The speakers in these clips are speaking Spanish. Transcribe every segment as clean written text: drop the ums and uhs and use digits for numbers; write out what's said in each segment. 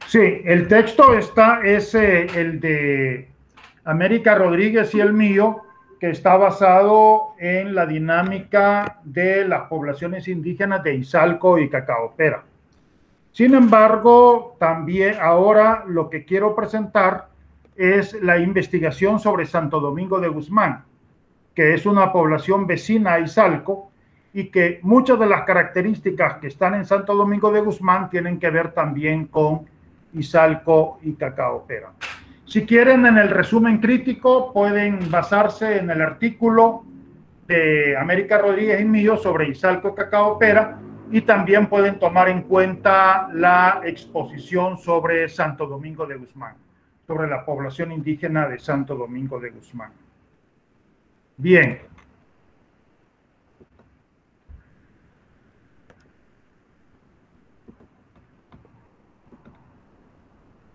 Sí, el texto es el de América Rodríguez y el mío, que está basado en la dinámica de las poblaciones indígenas de Izalco y Cacaopera. Sin embargo, también ahora lo que quiero presentar es la investigación sobre Santo Domingo de Guzmán, que es una población vecina a Izalco y que muchas de las características que están en Santo Domingo de Guzmán tienen que ver también con Izalco y Cacaopera. Si quieren, en el resumen crítico pueden basarse en el artículo de América Rodríguez y mío sobre Izalco y Cacaopera, y también pueden tomar en cuenta la exposición sobre Santo Domingo de Guzmán, sobre la población indígena de Santo Domingo de Guzmán. Bien.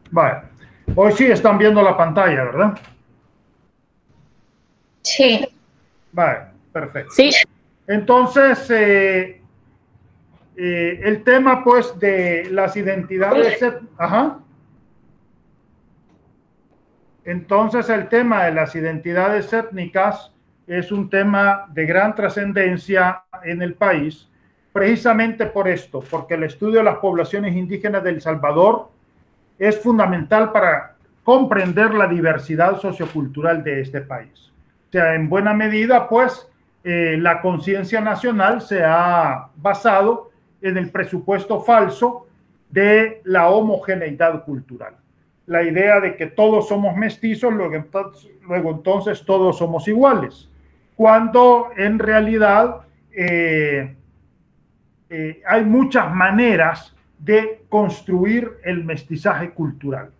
Vale. Hoy sí están viendo la pantalla, ¿verdad? Sí. Vale, perfecto. Sí. Entonces, el tema, pues, de las identidades... Ajá. Entonces, el tema de las identidades étnicas es un tema de gran trascendencia en el país, precisamente por esto, porque el estudio de las poblaciones indígenas de El Salvador es fundamental para comprender la diversidad sociocultural de este país. O sea, en buena medida, pues, la conciencia nacional se ha basado en el presupuesto falso de la homogeneidad cultural. La idea de que todos somos mestizos, luego entonces todos somos iguales, cuando en realidad hay muchas maneras de construir el mestizaje cultural.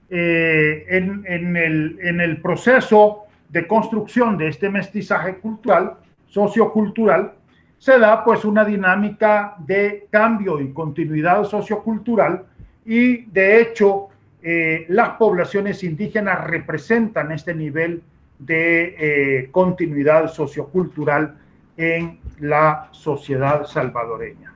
En el proceso de construcción de este mestizaje cultural, sociocultural, se da pues una dinámica de cambio y continuidad sociocultural, y de hecho las poblaciones indígenas representan este nivel de continuidad sociocultural en la sociedad salvadoreña.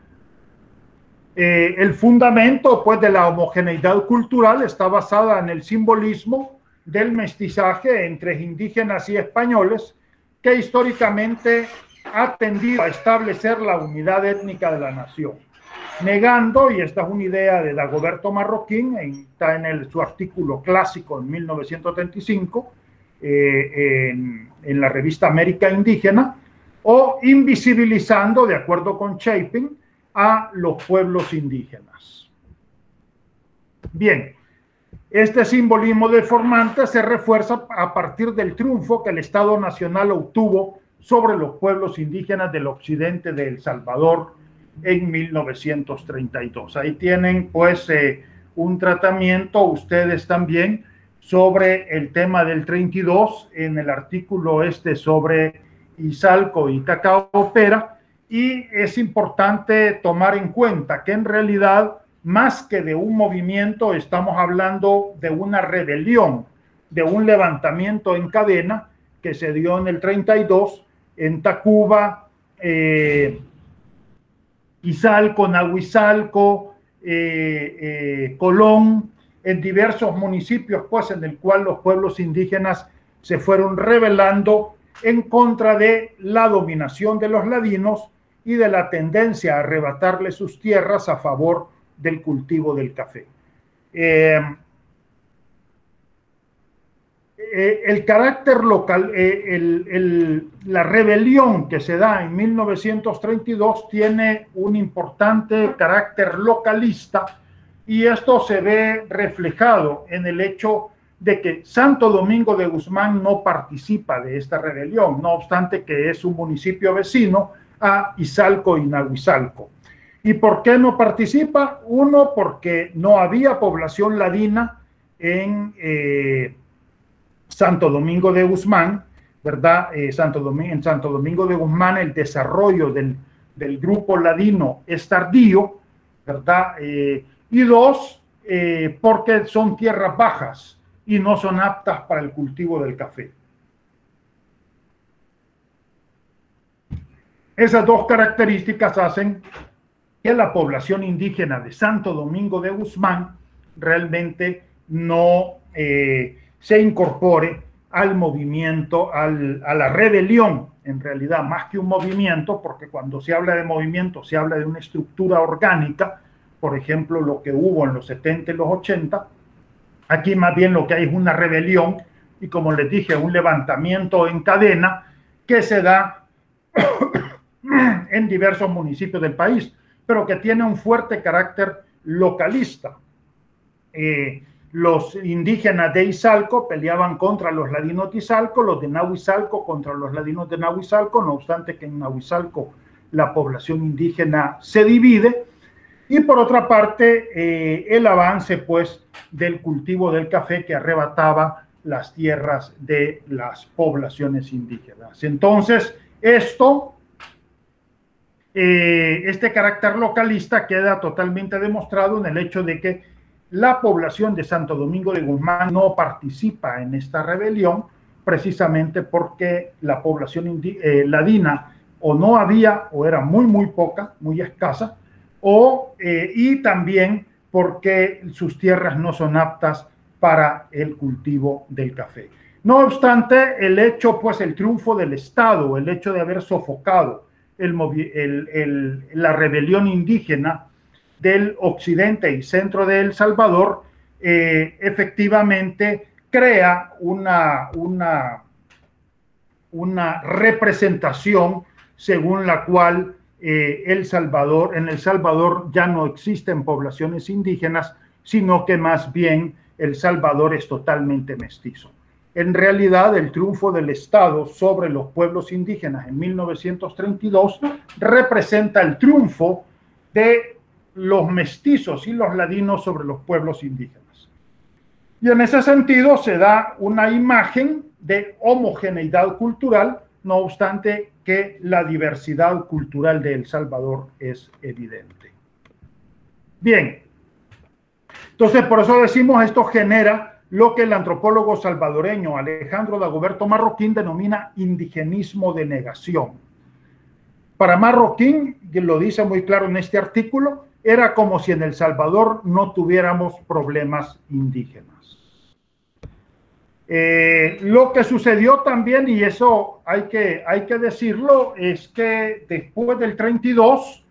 El fundamento, pues, de la homogeneidad cultural está basada en el simbolismo del mestizaje entre indígenas y españoles, que históricamente ha tendido a establecer la unidad étnica de la nación, negando, y esta es una idea de Dagoberto Marroquín, está en su artículo clásico en 1935, en la revista América Indígena, o invisibilizando, de acuerdo con Chapin, a los pueblos indígenas. Bien, este simbolismo deformante se refuerza a partir del triunfo que el Estado Nacional obtuvo sobre los pueblos indígenas del occidente de El Salvador en 1932. Ahí tienen, pues, un tratamiento ustedes también sobre el tema del 32 en el artículo sobre Izalco y Cacaopera. Y es importante tomar en cuenta que en realidad, más que de un movimiento, estamos hablando de una rebelión, de un levantamiento en cadena que se dio en el 32 en Tacuba, Izalco, Nahuizalco, Colón, en diversos municipios, pues, en el cual los pueblos indígenas se fueron rebelando en contra de la dominación de los ladinos y de la tendencia a arrebatarle sus tierras a favor del cultivo del café. El carácter local, la rebelión que se da en 1932 tiene un importante carácter localista, y esto se ve reflejado en el hecho de que Santo Domingo de Guzmán no participa de esta rebelión, no obstante que es un municipio vecino a Izalco y Nahuizalco. ¿Y por qué no participa? Uno, porque no había población ladina en Santo Domingo de Guzmán, ¿verdad? En Santo Domingo de Guzmán el desarrollo del grupo ladino es tardío, ¿verdad? Y dos, porque son tierras bajas y no son aptas para el cultivo del café. Esas dos características hacen que la población indígena de Santo Domingo de Guzmán realmente no se incorpore al movimiento, a la rebelión, en realidad, más que un movimiento, porque cuando se habla de movimiento se habla de una estructura orgánica, por ejemplo, lo que hubo en los 70 y los 80, aquí más bien lo que hay es una rebelión y, como les dije, un levantamiento en cadena que se da en diversos municipios del país, pero que tiene un fuerte carácter localista. Los indígenas de Izalco peleaban contra los ladinos de Izalco, los de Nahuizalco contra los ladinos de Nahuizalco, no obstante que en Nahuizalco la población indígena se divide, y por otra parte el avance pues del cultivo del café que arrebataba las tierras de las poblaciones indígenas. Entonces, este carácter localista queda totalmente demostrado en el hecho de que la población de Santo Domingo de Guzmán no participa en esta rebelión, precisamente porque la población ladina o no había o era muy poca, muy escasa, y también porque sus tierras no son aptas para el cultivo del café. No obstante, el hecho, pues el triunfo del Estado, el hecho de haber sofocado la rebelión indígena del occidente y centro de El Salvador, efectivamente crea una representación según la cual en El Salvador ya no existen poblaciones indígenas, sino que más bien El Salvador es totalmente mestizo. En realidad, el triunfo del Estado sobre los pueblos indígenas en 1932 representa el triunfo de los mestizos y los ladinos sobre los pueblos indígenas. Y en ese sentido se da una imagen de homogeneidad cultural, no obstante que la diversidad cultural de El Salvador es evidente. Bien, entonces por eso decimos esto genera lo que el antropólogo salvadoreño Alejandro Dagoberto Marroquín denomina indigenismo de negación. Para Marroquín, que lo dice muy claro en este artículo, era como si en El Salvador no tuviéramos problemas indígenas. Lo que sucedió también, y eso hay que decirlo, es que después del 32,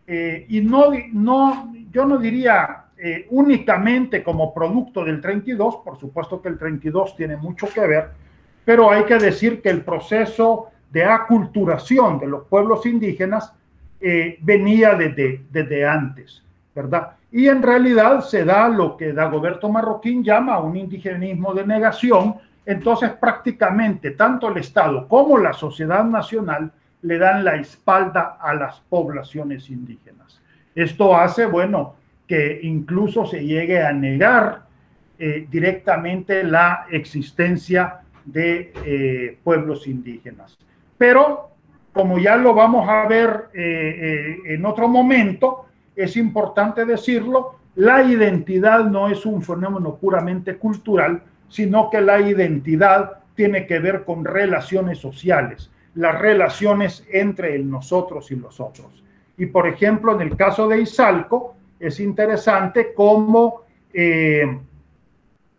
y yo no diría únicamente como producto del 32, por supuesto que el 32 tiene mucho que ver, pero hay que decir que el proceso de aculturación de los pueblos indígenas venía desde antes, ¿verdad? Y en realidad se da lo que Dagoberto Marroquín llama un indigenismo de negación. Entonces prácticamente tanto el Estado como la sociedad nacional le dan la espalda a las poblaciones indígenas. Esto hace, bueno, que incluso se llegue a negar directamente la existencia de pueblos indígenas. Pero, como ya lo vamos a ver en otro momento, es importante decirlo, la identidad no es un fenómeno puramente cultural, sino que la identidad tiene que ver con relaciones sociales, las relaciones entre el nosotros y los otros. Y por ejemplo, en el caso de Izalco, es interesante cómo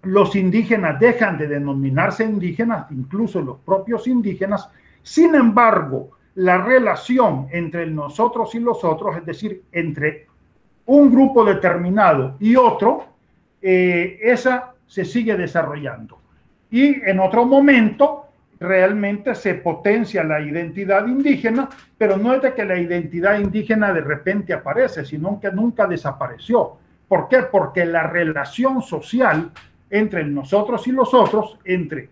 los indígenas dejan de denominarse indígenas, incluso los propios indígenas. Sin embargo, la relación entre el nosotros y los otros, es decir, entre un grupo determinado y otro, esa se sigue desarrollando. Y en otro momento realmente se potencia la identidad indígena, pero no es de que la identidad indígena de repente aparece, sino que nunca desapareció. ¿Por qué? Porque la relación social entre nosotros y los otros, entre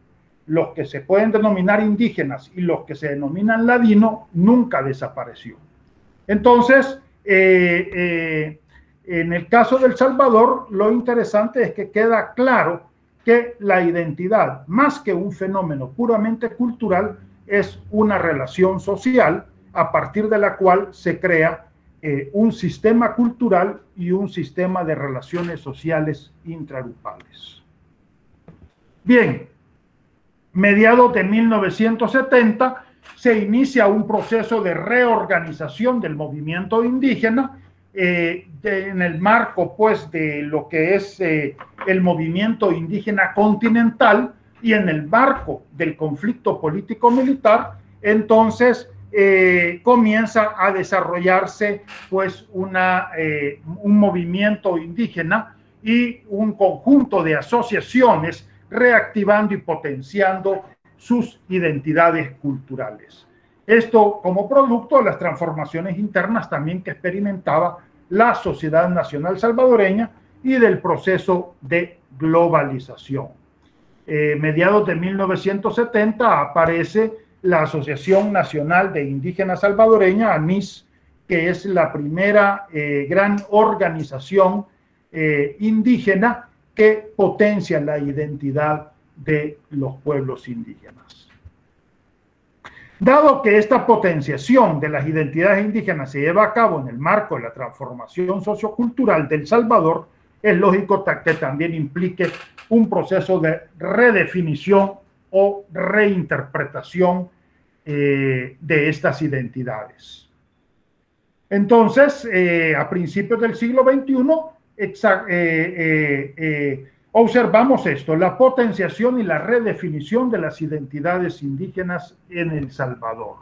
los que se pueden denominar indígenas y los que se denominan ladinos, nunca desapareció. Entonces, en el caso de El Salvador, lo interesante es que queda claro que la identidad, más que un fenómeno puramente cultural, es una relación social a partir de la cual se crea un sistema cultural y un sistema de relaciones sociales intragrupales. Bien, mediados de 1970 se inicia un proceso de reorganización del movimiento indígena en el marco pues de lo que es el movimiento indígena continental y en el marco del conflicto político-militar, entonces comienza a desarrollarse pues un movimiento indígena y un conjunto de asociaciones reactivando y potenciando sus identidades culturales. Esto como producto de las transformaciones internas también que experimentaba la sociedad nacional salvadoreña y del proceso de globalización. Mediados de 1970 aparece la Asociación Nacional de Indígenas Salvadoreña, ANIS, que es la primera gran organización indígena que potencia la identidad de los pueblos indígenas. Dado que esta potenciación de las identidades indígenas se lleva a cabo en el marco de la transformación sociocultural de El Salvador, es lógico que también implique un proceso de redefinición o reinterpretación de estas identidades. Entonces, a principios del siglo XXI, observamos esto, la potenciación y la redefinición de las identidades indígenas en El Salvador.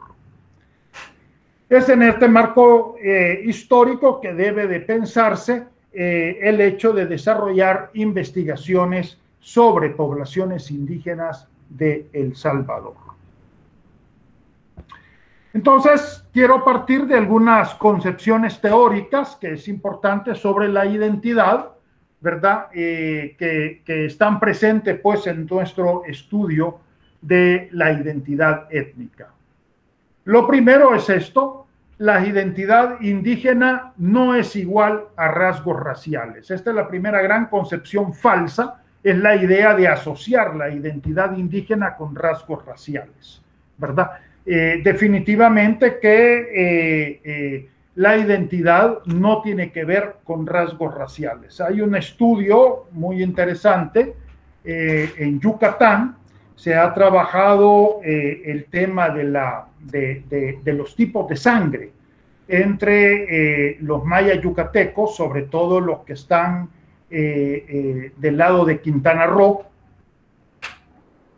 Es en este marco histórico que debe de pensarse el hecho de desarrollar investigaciones sobre poblaciones indígenas de El Salvador. Entonces, quiero partir de algunas concepciones teóricas que es importante sobre la identidad, ¿verdad? Que están presentes pues en nuestro estudio de la identidad étnica. Lo primero es esto: la identidad indígena no es igual a rasgos raciales. Esta es la primera gran concepción falsa, es la idea de asociar la identidad indígena con rasgos raciales, ¿verdad? Definitivamente que la identidad no tiene que ver con rasgos raciales. Hay un estudio muy interesante en Yucatán. Se ha trabajado el tema de los tipos de sangre entre los mayas yucatecos, sobre todo los que están del lado de Quintana Roo,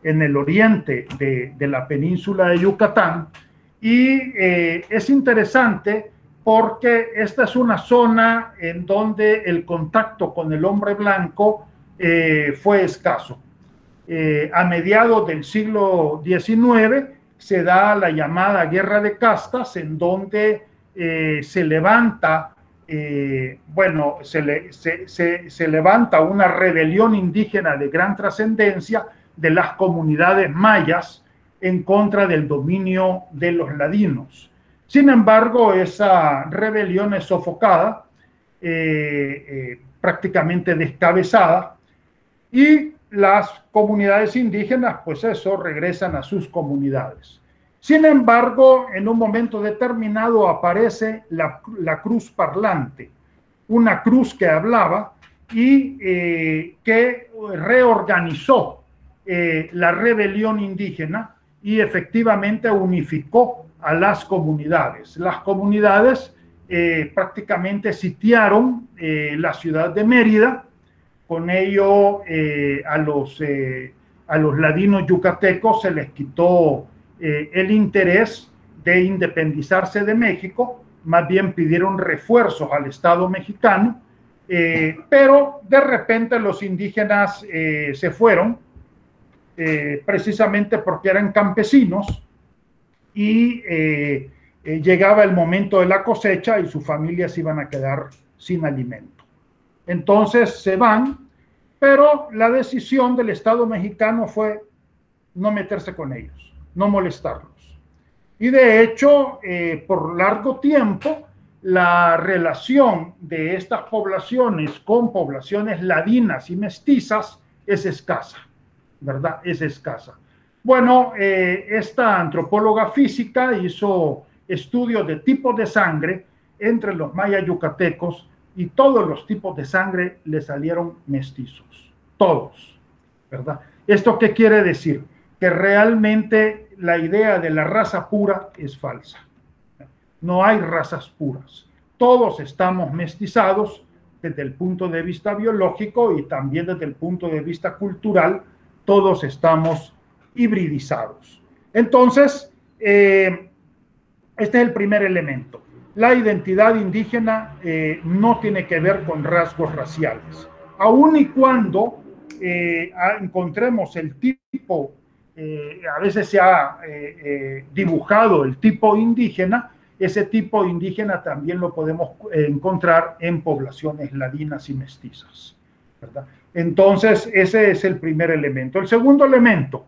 en el oriente de la península de Yucatán, y es interesante porque esta es una zona en donde el contacto con el hombre blanco fue escaso. A mediados del siglo XIX se da la llamada Guerra de Castas, en donde se levanta, se levanta una rebelión indígena de gran trascendencia de las comunidades mayas en contra del dominio de los ladinos. Sin embargo, esa rebelión es sofocada, prácticamente descabezada, y las comunidades indígenas, pues eso, regresan a sus comunidades. Sin embargo, en un momento determinado aparece la cruz parlante, una cruz que hablaba y que reorganizó la rebelión indígena y efectivamente unificó a las comunidades. Las comunidades prácticamente sitiaron la ciudad de Mérida. Con ello a los ladinos yucatecos se les quitó el interés de independizarse de México, más bien pidieron refuerzos al Estado mexicano, pero de repente los indígenas se fueron, precisamente porque eran campesinos y llegaba el momento de la cosecha y sus familias iban a quedar sin alimento. Entonces se van, pero la decisión del Estado mexicano fue no meterse con ellos, no molestarlos. Y de hecho, por largo tiempo, la relación de estas poblaciones con poblaciones ladinas y mestizas es escasa, ¿verdad? Es escasa. Bueno, esta antropóloga física hizo estudios de tipos de sangre entre los mayas yucatecos y todos los tipos de sangre le salieron mestizos, todos, ¿verdad? ¿Esto qué quiere decir? Que realmente la idea de la raza pura es falsa. No hay razas puras. todos estamos mestizados desde el punto de vista biológico y también desde el punto de vista cultural, todos estamos hibridizados. Entonces, este es el primer elemento. La identidad indígena no tiene que ver con rasgos raciales. Aun y cuando encontremos el tipo, a veces se ha dibujado el tipo indígena, ese tipo indígena también lo podemos encontrar en poblaciones ladinas y mestizas, ¿verdad? Entonces, ese es el primer elemento. El segundo elemento,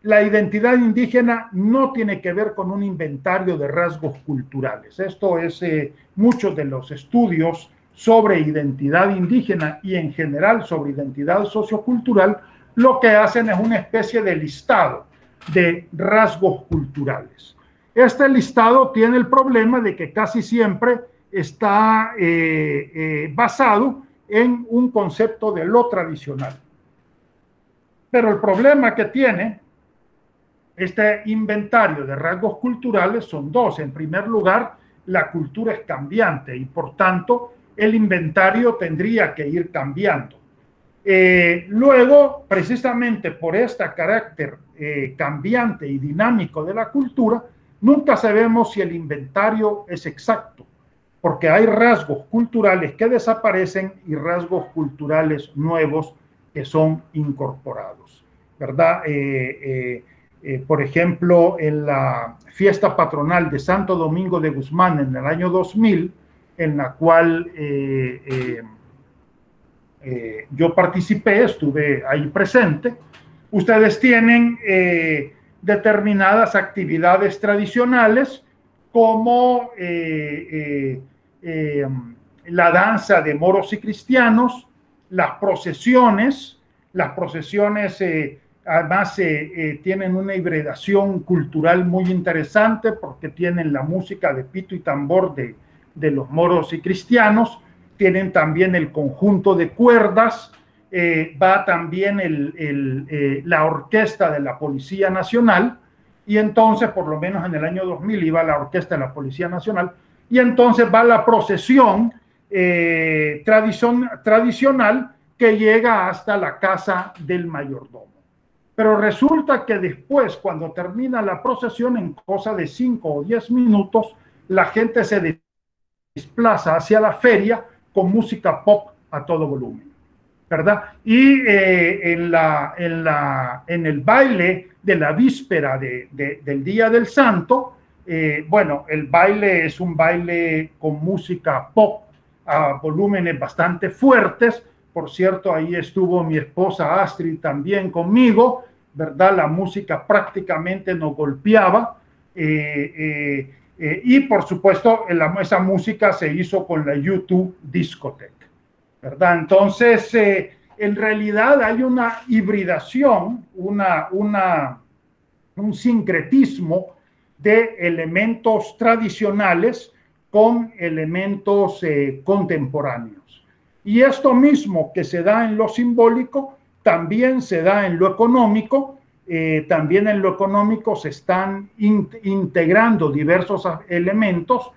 la identidad indígena no tiene que ver con un inventario de rasgos culturales. Esto es, muchos de los estudios sobre identidad indígena y en general sobre identidad sociocultural, lo que hacen es una especie de listado de rasgos culturales. Este listado tiene el problema de que casi siempre está basado en un concepto de lo tradicional. Pero el problema que tiene este inventario de rasgos culturales son dos. En primer lugar, la cultura es cambiante y por tanto el inventario tendría que ir cambiando. Luego, precisamente por este carácter cambiante y dinámico de la cultura, nunca sabemos si el inventario es exacto, porque hay rasgos culturales que desaparecen y rasgos culturales nuevos que son incorporados, ¿verdad? Por ejemplo, en la fiesta patronal de Santo Domingo de Guzmán en el año 2000, en la cual yo participé, estuve ahí presente, ustedes tienen determinadas actividades tradicionales como la danza de moros y cristianos, las procesiones además tienen una hibridación cultural muy interesante porque tienen la música de pito y tambor de los moros y cristianos, tienen también el conjunto de cuerdas, va también la orquesta de la Policía Nacional, y entonces, por lo menos en el año 2000, iba la orquesta de la Policía Nacional, y entonces va la procesión tradicional que llega hasta la casa del mayordomo. Pero resulta que después, cuando termina la procesión, en cosa de 5 o 10 minutos, la gente se desplaza hacia la feria con música pop a todo volumen, ¿verdad? Y en el baile de la víspera del Día del Santo, bueno, el baile es un baile con música pop a volúmenes bastante fuertes. Por cierto, ahí estuvo mi esposa Astrid también conmigo, ¿verdad? La música prácticamente nos golpeaba. Y por supuesto, esa música se hizo con la YouTube Discotheque, ¿verdad? Entonces, en realidad hay una hibridación, un sincretismo de elementos tradicionales con elementos contemporáneos. Y esto mismo que se da en lo simbólico, también se da en lo económico. También en lo económico se están integrando diversos elementos.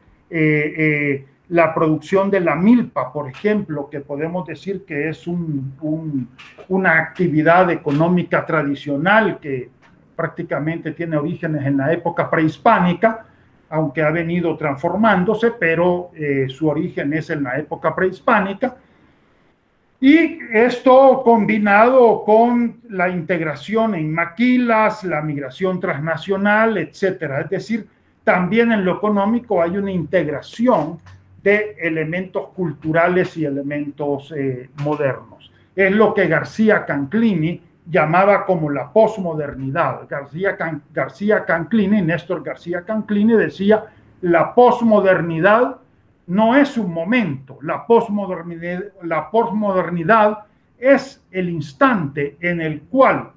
La producción de la milpa, por ejemplo, que podemos decir que es una actividad económica tradicional que prácticamente tiene orígenes en la época prehispánica, aunque ha venido transformándose, pero su origen es en la época prehispánica. Y esto combinado con la integración en maquilas, la migración transnacional, etcétera. Es decir, también en lo económico hay una integración de elementos culturales y elementos modernos. Es lo que García Canclini llamaba como la posmodernidad. García Canclini, Néstor García Canclini decía, la posmodernidad no es un momento, la posmodernidad es el instante en el cual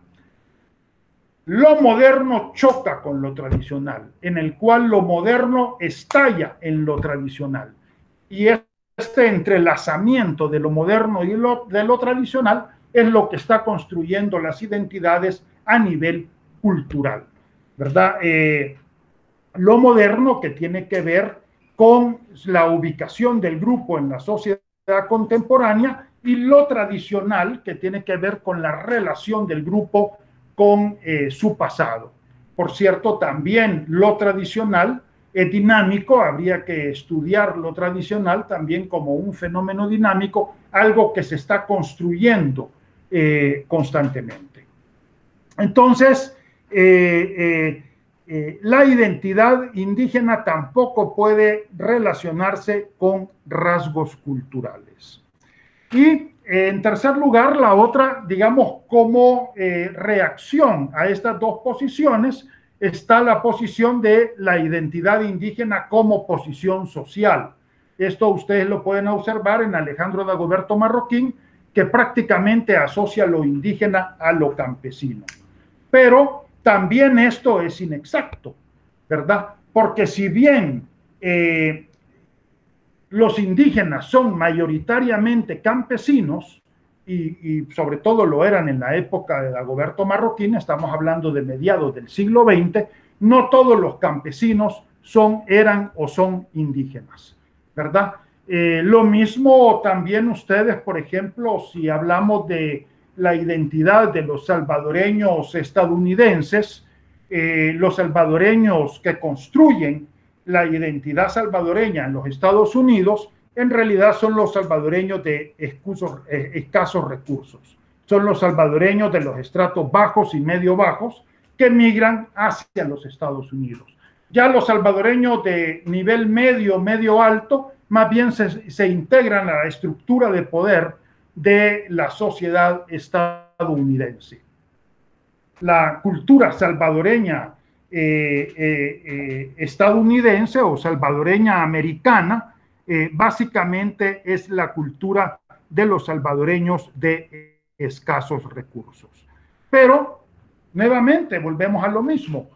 lo moderno choca con lo tradicional, en el cual lo moderno estalla en lo tradicional. Y este entrelazamiento de lo moderno y de lo tradicional es lo que está construyendo las identidades a nivel cultural, ¿verdad? Lo moderno que tiene que ver con la ubicación del grupo en la sociedad contemporánea, y lo tradicional, que tiene que ver con la relación del grupo con su pasado. Por cierto, también lo tradicional es dinámico, habría que estudiar lo tradicional también como un fenómeno dinámico, algo que se está construyendo constantemente. Entonces, la identidad indígena tampoco puede relacionarse con rasgos culturales. Y en tercer lugar, la otra, digamos, como reacción a estas dos posiciones, está la posición de la identidad indígena como posición social. Esto ustedes lo pueden observar en Alejandro Dagoberto Marroquín, que prácticamente asocia lo indígena a lo campesino. Pero también esto es inexacto, ¿verdad? Porque si bien los indígenas son mayoritariamente campesinos, y sobre todo lo eran en la época de Dagoberto Marroquín, estamos hablando de mediados del siglo XX, no todos los campesinos eran o son indígenas, ¿verdad? Lo mismo también ustedes, por ejemplo, si hablamos de la identidad de los salvadoreños estadounidenses, los salvadoreños que construyen la identidad salvadoreña en los Estados Unidos, en realidad son los salvadoreños de escasos recursos. Son los salvadoreños de los estratos bajos y medio bajos que emigran hacia los Estados Unidos. Ya los salvadoreños de nivel medio, medio alto, más bien se integran a la estructura de poder de la sociedad estadounidense. La cultura salvadoreña estadounidense o salvadoreña americana básicamente es la cultura de los salvadoreños de escasos recursos. Pero, nuevamente, volvemos a lo mismo.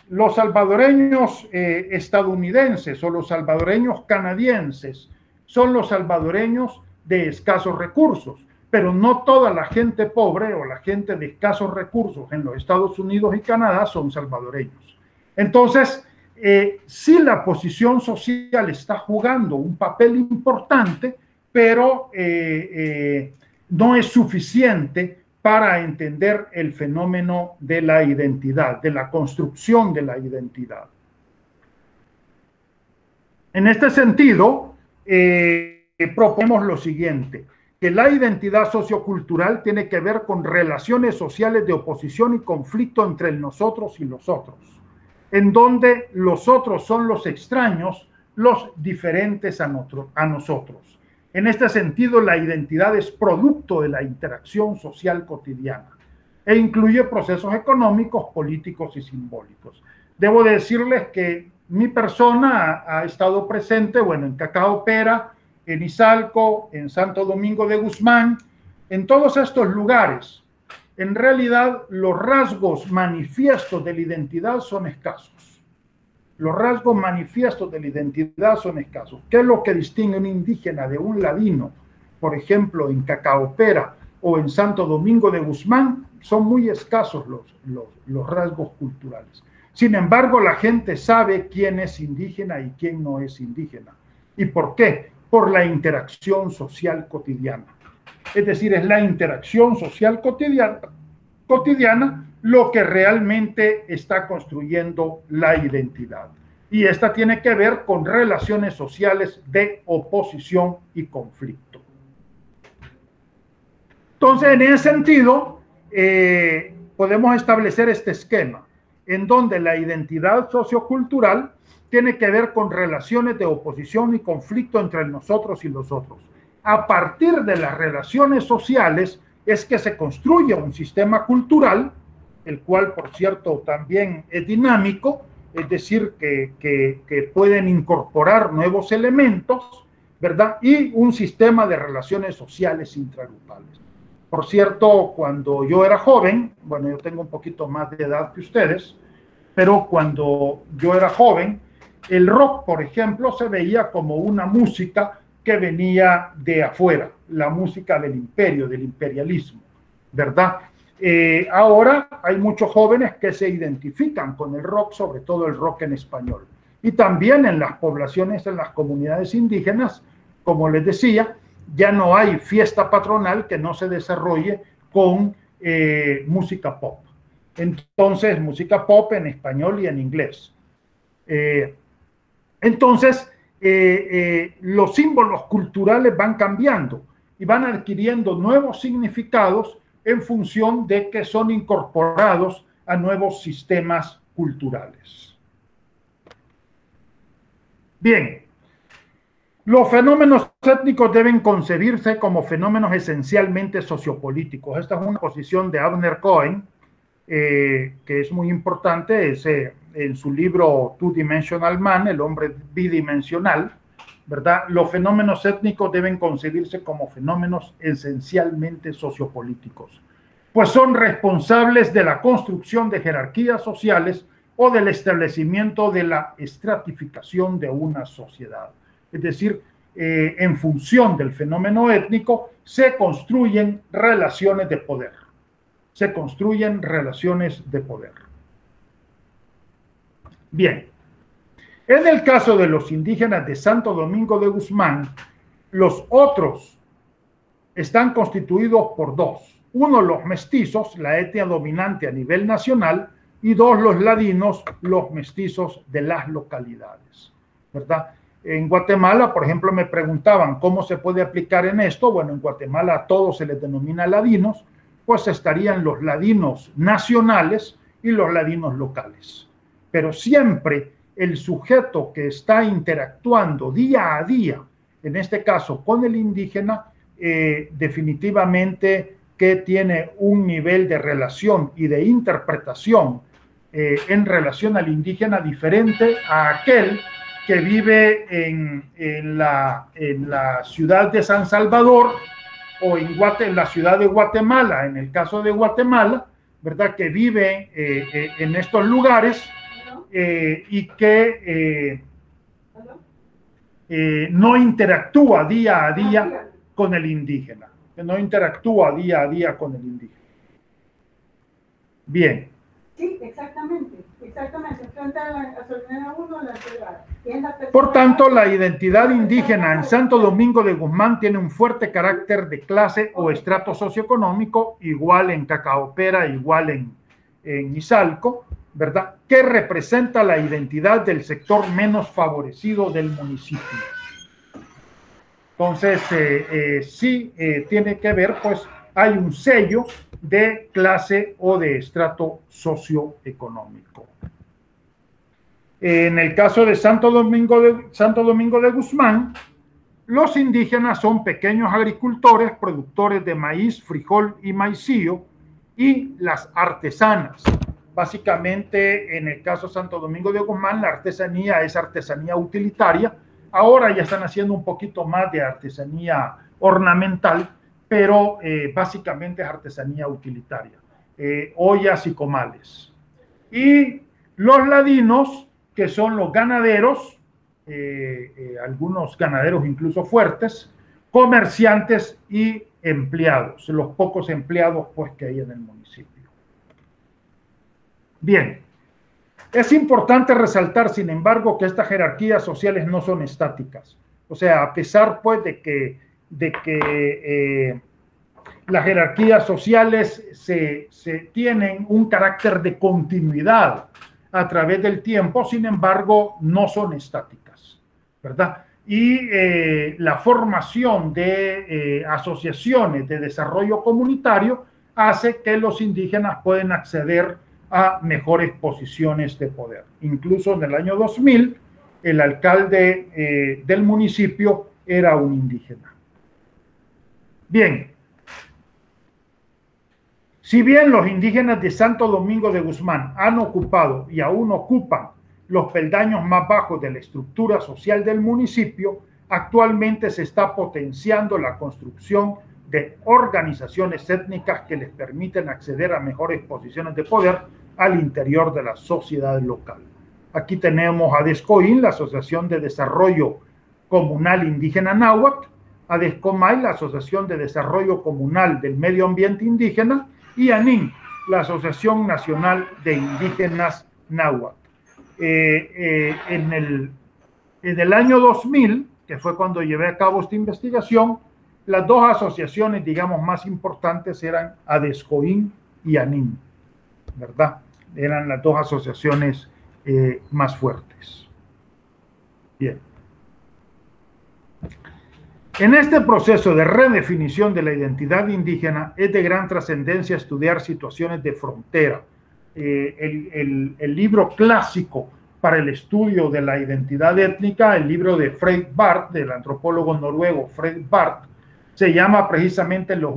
Los salvadoreños estadounidenses o los salvadoreños canadienses son los salvadoreños de escasos recursos, pero no toda la gente pobre o la gente de escasos recursos en los Estados Unidos y Canadá son salvadoreños. Entonces, sí, la posición social está jugando un papel importante, pero no es suficiente para entender el fenómeno de la identidad, de la construcción de la identidad. En este sentido, proponemos lo siguiente, que la identidad sociocultural tiene que ver con relaciones sociales de oposición y conflicto entre el nosotros y los otros, en donde los otros son los extraños, los diferentes a nosotros. En este sentido, la identidad es producto de la interacción social cotidiana e incluye procesos económicos, políticos y simbólicos. Debo decirles que mi persona ha estado presente, bueno, en Cacao Pera, en Izalco, en Santo Domingo de Guzmán, en todos estos lugares. En realidad, los rasgos manifiestos de la identidad son escasos. Los rasgos manifiestos de la identidad son escasos. ¿Qué es lo que distingue un indígena de un ladino? Por ejemplo, en Cacao Pera o en Santo Domingo de Guzmán, son muy escasos los rasgos culturales. Sin embargo, la gente sabe quién es indígena y quién no es indígena. ¿Y por qué? Por la interacción social cotidiana. Es decir, es la interacción social cotidiana lo que realmente está construyendo la identidad. Y esta tiene que ver con relaciones sociales de oposición y conflicto. Entonces, en ese sentido, podemos establecer este esquema, en donde la identidad sociocultural tiene que ver con relaciones de oposición y conflicto entre nosotros y los otros. A partir de las relaciones sociales es que se construye un sistema cultural, el cual, por cierto, también es dinámico, es decir, que pueden incorporar nuevos elementos, ¿verdad? Y un sistema de relaciones sociales intragrupales. Por cierto, cuando yo era joven, bueno, yo tengo un poquito más de edad que ustedes, pero cuando yo era joven, el rock, por ejemplo, se veía como una música que venía de afuera, la música del imperio, del imperialismo, ¿verdad? Ahora hay muchos jóvenes que se identifican con el rock, sobre todo el rock en español. Y también en las poblaciones, en las comunidades indígenas, como les decía, ya no hay fiesta patronal que no se desarrolle con música pop. Entonces, música pop en español y en inglés. Entonces, los símbolos culturales van cambiando y van adquiriendo nuevos significados en función de que son incorporados a nuevos sistemas culturales. Bien, los fenómenos étnicos deben concebirse como fenómenos esencialmente sociopolíticos. Esta es una posición de Abner Cohen, que es muy importante, en su libro Two Dimensional Man, el hombre bidimensional, ¿verdad? Los fenómenos étnicos deben concebirse como fenómenos esencialmente sociopolíticos, pues son responsables de la construcción de jerarquías sociales o del establecimiento de la estratificación de una sociedad. Es decir, en función del fenómeno étnico se construyen relaciones de poder. Se construyen relaciones de poder. Bien, en el caso de los indígenas de Santo Domingo de Guzmán, los otros están constituidos por dos. Uno, los mestizos, la etnia dominante a nivel nacional, y dos, los ladinos, los mestizos de las localidades, ¿verdad? En Guatemala, por ejemplo, me preguntaban cómo se puede aplicar en esto. Bueno, en Guatemala a todos se les denomina ladinos, pues estarían los ladinos nacionales y los ladinos locales. Pero siempre el sujeto que está interactuando día a día, en este caso con el indígena, definitivamente que tiene un nivel de relación y de interpretación en relación al indígena diferente a aquel que vive en la ciudad de San Salvador o en la ciudad de Guatemala, en el caso de Guatemala, ¿verdad? Que vive en estos lugares y que no interactúa día a día con el indígena, que no interactúa día a día con el indígena. Bien. Sí, exactamente. Frente a la gasolinera 1 la ciudad. Por tanto, la identidad indígena en Santo Domingo de Guzmán tiene un fuerte carácter de clase o estrato socioeconómico, igual en Cacaopera, igual en Izalco, ¿verdad? Que representa la identidad del sector menos favorecido del municipio. Entonces, sí tiene que ver, pues, hay un sello de clase o de estrato socioeconómico. En el caso de Santo Domingo de Guzmán, los indígenas son pequeños agricultores, productores de maíz, frijol y maicillo, y las artesanas. Básicamente, en el caso de Santo Domingo de Guzmán, la artesanía es artesanía utilitaria. Ahora ya están haciendo un poquito más de artesanía ornamental, pero básicamente es artesanía utilitaria, ollas y comales. Y los ladinos, que son los ganaderos, algunos ganaderos incluso fuertes, comerciantes y empleados, los pocos empleados pues que hay en el municipio. Bien, es importante resaltar, sin embargo, que estas jerarquías sociales no son estáticas. O sea, a pesar pues de que las jerarquías sociales se tienen un carácter de continuidad a través del tiempo, sin embargo, no son estáticas, ¿verdad? Y la formación de asociaciones de desarrollo comunitario hace que los indígenas pueden acceder a mejores posiciones de poder. Incluso en el año 2000, el alcalde del municipio era un indígena. Bien, si bien los indígenas de Santo Domingo de Guzmán han ocupado y aún ocupan los peldaños más bajos de la estructura social del municipio, actualmente se está potenciando la construcción de organizaciones étnicas que les permiten acceder a mejores posiciones de poder al interior de la sociedad local. Aquí tenemos a ADESCOIN, la Asociación de Desarrollo Comunal Indígena Náhuatl, ADESCOMAI, la Asociación de Desarrollo Comunal del Medio Ambiente Indígena, y ANIN, la Asociación Nacional de Indígenas Náhuatl. en el año 2000, que fue cuando llevé a cabo esta investigación, las dos asociaciones, digamos, más importantes eran ADESCOIN y ANIM, ¿verdad? Eran las dos asociaciones más fuertes. Bien. En este proceso de redefinición de la identidad indígena es de gran trascendencia estudiar situaciones de frontera. El libro clásico para el estudio de la identidad étnica, el libro de Fred Barth, del antropólogo noruego Fred Barth, se llama precisamente los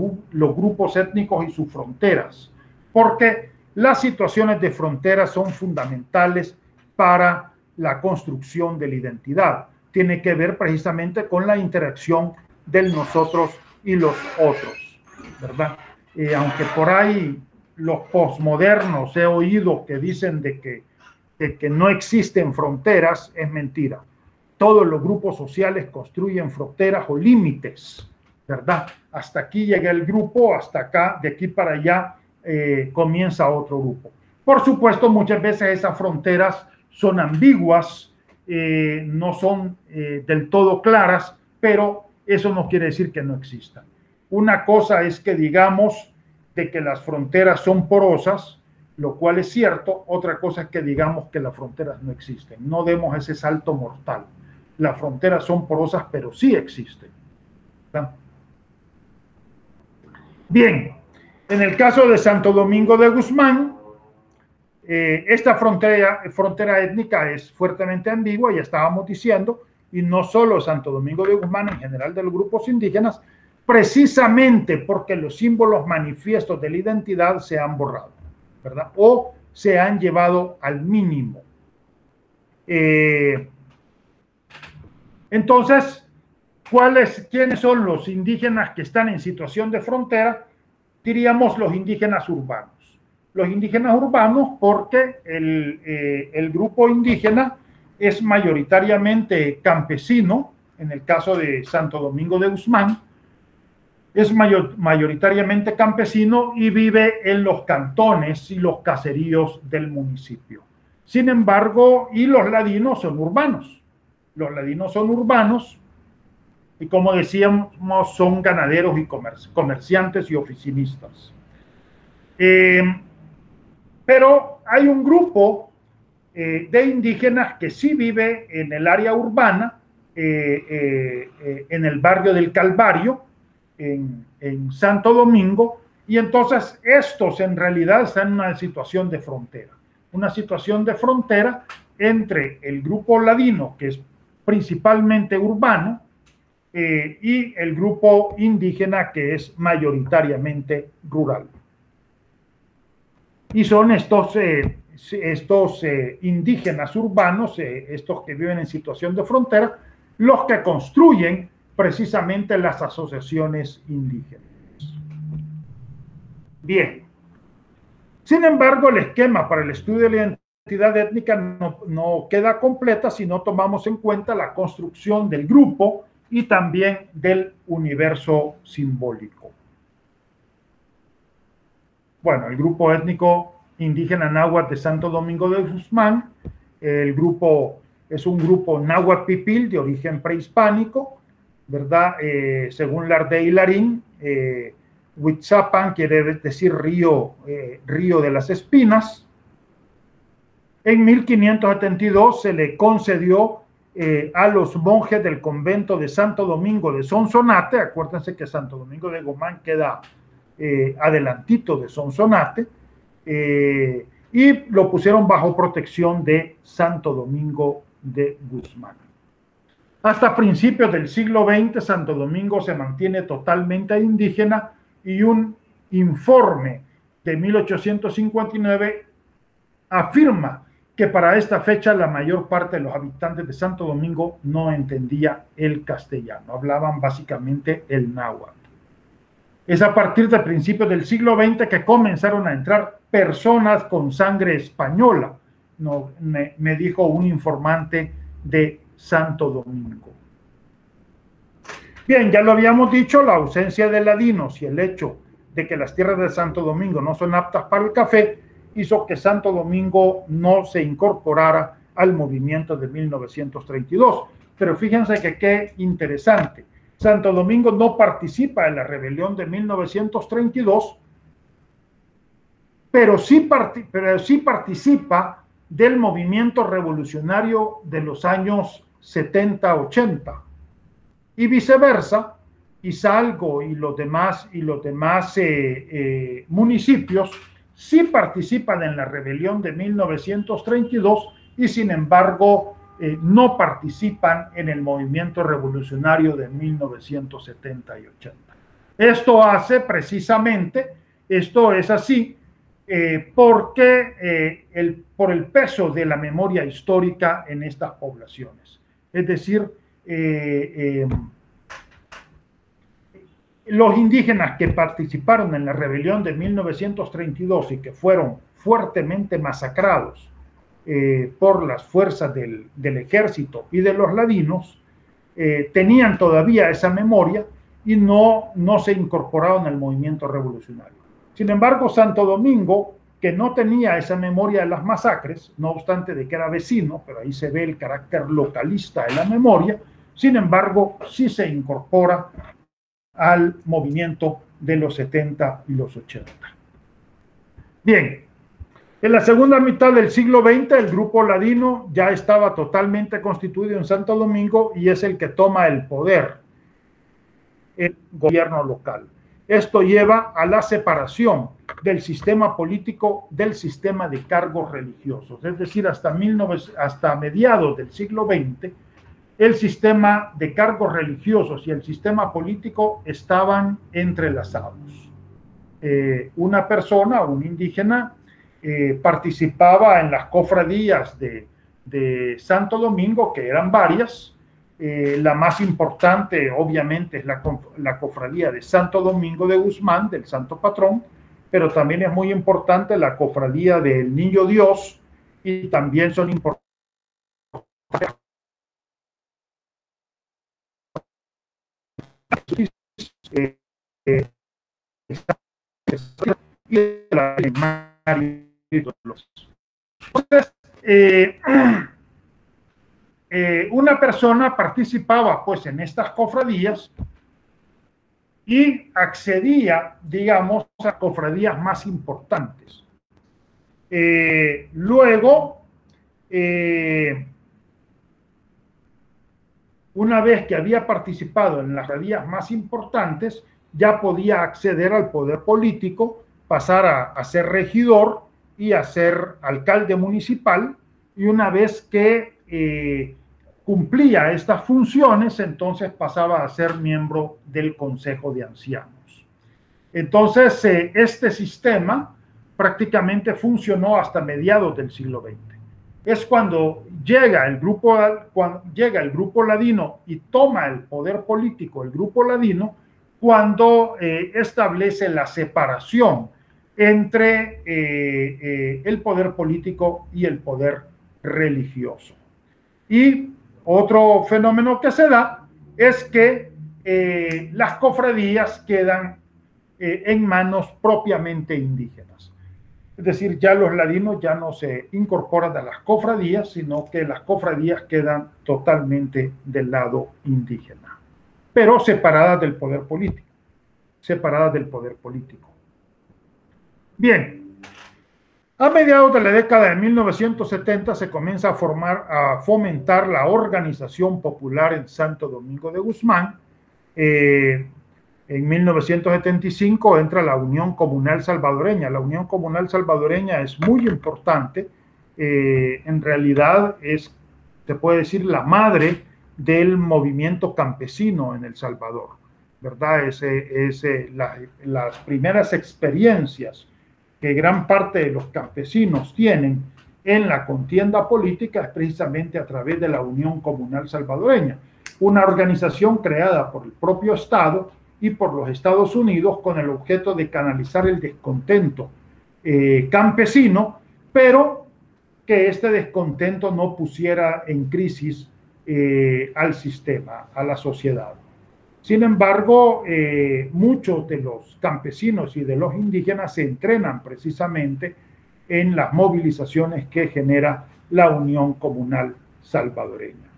grupos étnicos y sus fronteras, porque las situaciones de frontera son fundamentales para la construcción de la identidad. Tiene que ver precisamente con la interacción del nosotros y los otros, ¿verdad? Aunque por ahí los posmodernos he oído que dicen de que no existen fronteras, es mentira. Todos los grupos sociales construyen fronteras o límites, ¿verdad? Hasta aquí llega el grupo, hasta acá, de aquí para allá comienza otro grupo. Por supuesto, muchas veces esas fronteras son ambiguas, no son del todo claras, pero eso no quiere decir que no existan. Una cosa es que digamos de que las fronteras son porosas, lo cual es cierto. Otra cosa es que digamos que las fronteras no existen. No demos ese salto mortal. Las fronteras son porosas, pero sí existen, ¿verdad? Bien, en el caso de Santo Domingo de Guzmán, esta frontera étnica es fuertemente ambigua, ya estábamos diciendo, y no solo Santo Domingo de Guzmán, en general de los grupos indígenas, precisamente porque los símbolos manifiestos de la identidad se han borrado, ¿verdad? O se han llevado al mínimo. Entonces, ¿quiénes son los indígenas que están en situación de frontera? Diríamos los indígenas urbanos. Los indígenas urbanos porque el grupo indígena es mayoritariamente campesino, en el caso de Santo Domingo de Guzmán, es mayoritariamente campesino y vive en los cantones y los caseríos del municipio. Sin embargo, y los ladinos son urbanos. Los ladinos son urbanos y, como decíamos, son ganaderos y comerciantes y oficinistas. Pero hay un grupo de indígenas que sí vive en el área urbana, en el barrio del Calvario, en Santo Domingo, y entonces estos en realidad están en una situación de frontera entre el grupo ladino, que es principalmente urbano, y el grupo indígena, que es mayoritariamente rural. Y son estos indígenas urbanos, estos que viven en situación de frontera, los que construyen precisamente las asociaciones indígenas. Bien. Sin embargo, el esquema para el estudio de la identidad étnica no queda completa si no tomamos en cuenta la construcción del grupo y también del universo simbólico. Bueno, el grupo étnico indígena náhuatl de Santo Domingo de Guzmán, el grupo es un grupo náhuatl pipil de origen prehispánico, ¿verdad? Según Lardey y Larín, Huitzapan quiere decir río de las espinas. En 1572 se le concedió a los monjes del convento de Santo Domingo de Sonsonate, acuérdense que Santo Domingo de Guzmán queda adelantito de Sonsonate, y lo pusieron bajo protección de Santo Domingo de Guzmán. Hasta principios del siglo XX, Santo Domingo se mantiene totalmente indígena, y un informe de 1859 afirma que para esta fecha la mayor parte de los habitantes de Santo Domingo no entendía el castellano, hablaban básicamente el náhuatl. Es a partir de principios del siglo XX que comenzaron a entrar personas con sangre española, me dijo un informante de Santo Domingo. Bien, ya lo habíamos dicho, la ausencia de ladinos y el hecho de que las tierras de Santo Domingo no son aptas para el café hizo que Santo Domingo no se incorporara al movimiento de 1932. Pero fíjense que qué interesante. Santo Domingo no participa en la rebelión de 1932, pero sí participa del movimiento revolucionario de los años 70-80 y viceversa. Izalgo y los demás municipios sí participan en la rebelión de 1932 y sin embargo no participan en el movimiento revolucionario de 1970 y 80. Esto es así porque por el peso de la memoria histórica en estas poblaciones. Es decir, los indígenas que participaron en la rebelión de 1932 y que fueron fuertemente masacrados por las fuerzas del ejército y de los ladinos, tenían todavía esa memoria y no se incorporaron al movimiento revolucionario. Sin embargo, Santo Domingo, que no tenía esa memoria de las masacres, no obstante de que era vecino, pero ahí se ve el carácter localista de la memoria, sin embargo, sí se incorpora al movimiento de los 70 y los 80. Bien, en la segunda mitad del siglo XX el grupo ladino ya estaba totalmente constituido en Santo Domingo y es el que toma el poder, el gobierno local. Esto lleva a la separación del sistema político del sistema de cargos religiosos, es decir, hasta mediados del siglo XX el sistema de cargos religiosos y el sistema político estaban entrelazados. Una persona, un indígena, participaba en las cofradías de Santo Domingo, que eran varias. La más importante, obviamente, es la cofradía de Santo Domingo de Guzmán, del Santo Patrón, pero también es muy importante la cofradía del Niño Dios y también son importantes entonces, una persona participaba pues en estas cofradías y accedía, digamos, a cofradías más importantes. Luego, una vez que había participado en las cofradías más importantes, ya podía acceder al poder político, pasar a ser regidor y a ser alcalde municipal, y una vez que cumplía estas funciones, entonces pasaba a ser miembro del Consejo de Ancianos. Entonces, este sistema prácticamente funcionó hasta mediados del siglo XX. Es cuando llega el grupo ladino y toma el poder político, el grupo ladino, cuando establece la separación entre el poder político y el poder religioso. Y otro fenómeno que se da es que las cofradías quedan en manos propiamente indígenas. Es decir, ya los ladinos ya no se incorporan a las cofradías, sino que las cofradías quedan totalmente del lado indígena, pero separadas del poder político. Bien, a mediados de la década de 1970 se comienza a fomentar la organización popular en Santo Domingo de Guzmán. En 1975 entra la Unión Comunal Salvadoreña. La Unión Comunal Salvadoreña es muy importante. En realidad se puede decir, la madre del movimiento campesino en El Salvador, ¿verdad? Las primeras experiencias que gran parte de los campesinos tienen en la contienda política es precisamente a través de la Unión Comunal Salvadoreña, una organización creada por el propio Estado y por los Estados Unidos con el objeto de canalizar el descontento campesino, pero que este descontento no pusiera en crisis al sistema, a la sociedad. Sin embargo, muchos de los campesinos y de los indígenas se entrenan precisamente en las movilizaciones que genera la Unión Comunal Salvadoreña.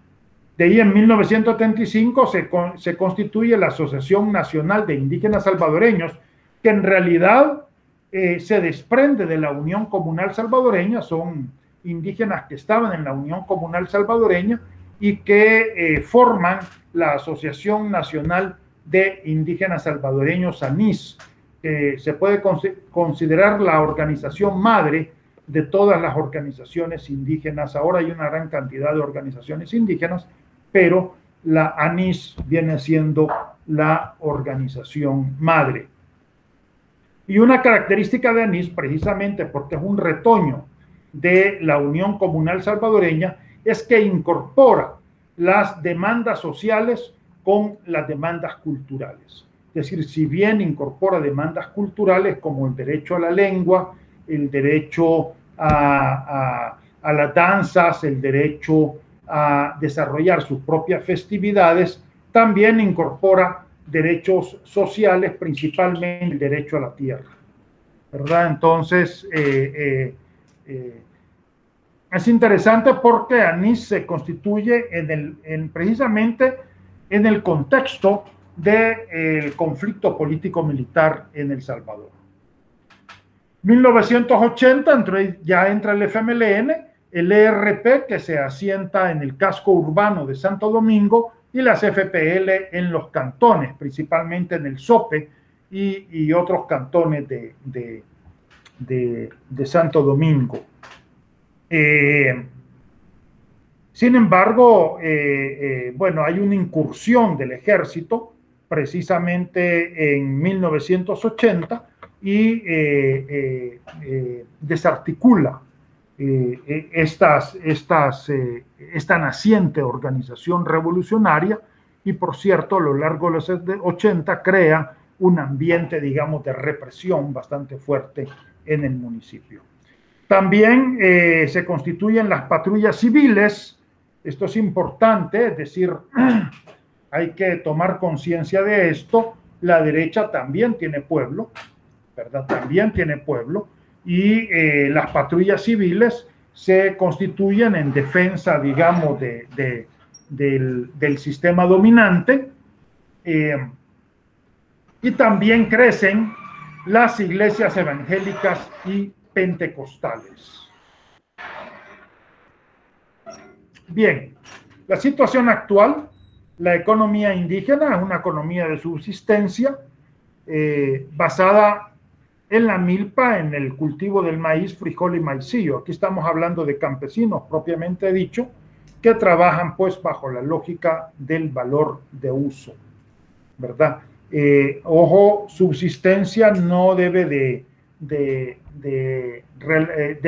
De ahí en 1975 se constituye la Asociación Nacional de Indígenas Salvadoreños, que en realidad se desprende de la Unión Comunal Salvadoreña, son indígenas que estaban en la Unión Comunal Salvadoreña y que forman la Asociación Nacional de Indígenas Salvadoreños, ANIS, que se puede considerar la organización madre de todas las organizaciones indígenas. Ahora hay una gran cantidad de organizaciones indígenas, pero la ANIS viene siendo la organización madre. Y una característica de ANIS, precisamente porque es un retoño de la Unión Comunal Salvadoreña, es que incorpora las demandas sociales con las demandas culturales. Es decir, si bien incorpora demandas culturales como el derecho a la lengua, el derecho a las danzas, el derecho a desarrollar sus propias festividades, también incorpora derechos sociales, principalmente el derecho a la tierra, ¿verdad? Entonces, es interesante porque ANIS se constituye precisamente en el contexto del conflicto político-militar en El Salvador. 1980 ya entra el FMLN, el ERP que se asienta en el casco urbano de Santo Domingo y las FPL en los cantones, principalmente en el Sope y otros cantones de Santo Domingo. Sin embargo, bueno, hay una incursión del ejército precisamente en 1980 y desarticula esta naciente organización revolucionaria y, por cierto, a lo largo de los 80 crea un ambiente, digamos, de represión bastante fuerte en el municipio. También se constituyen las patrullas civiles. Esto es importante, es decir, hay que tomar conciencia de esto. La derecha también tiene pueblo, ¿verdad? También tiene pueblo. Y las patrullas civiles se constituyen en defensa, digamos, del sistema dominante. Y también crecen las iglesias evangélicas y pentecostales. Bien, la situación actual, la economía indígena es una economía de subsistencia basada en la milpa, en el cultivo del maíz, frijol y maicillo. Aquí estamos hablando de campesinos propiamente dicho, que trabajan pues bajo la lógica del valor de uso, ¿verdad? Ojo, subsistencia no debe de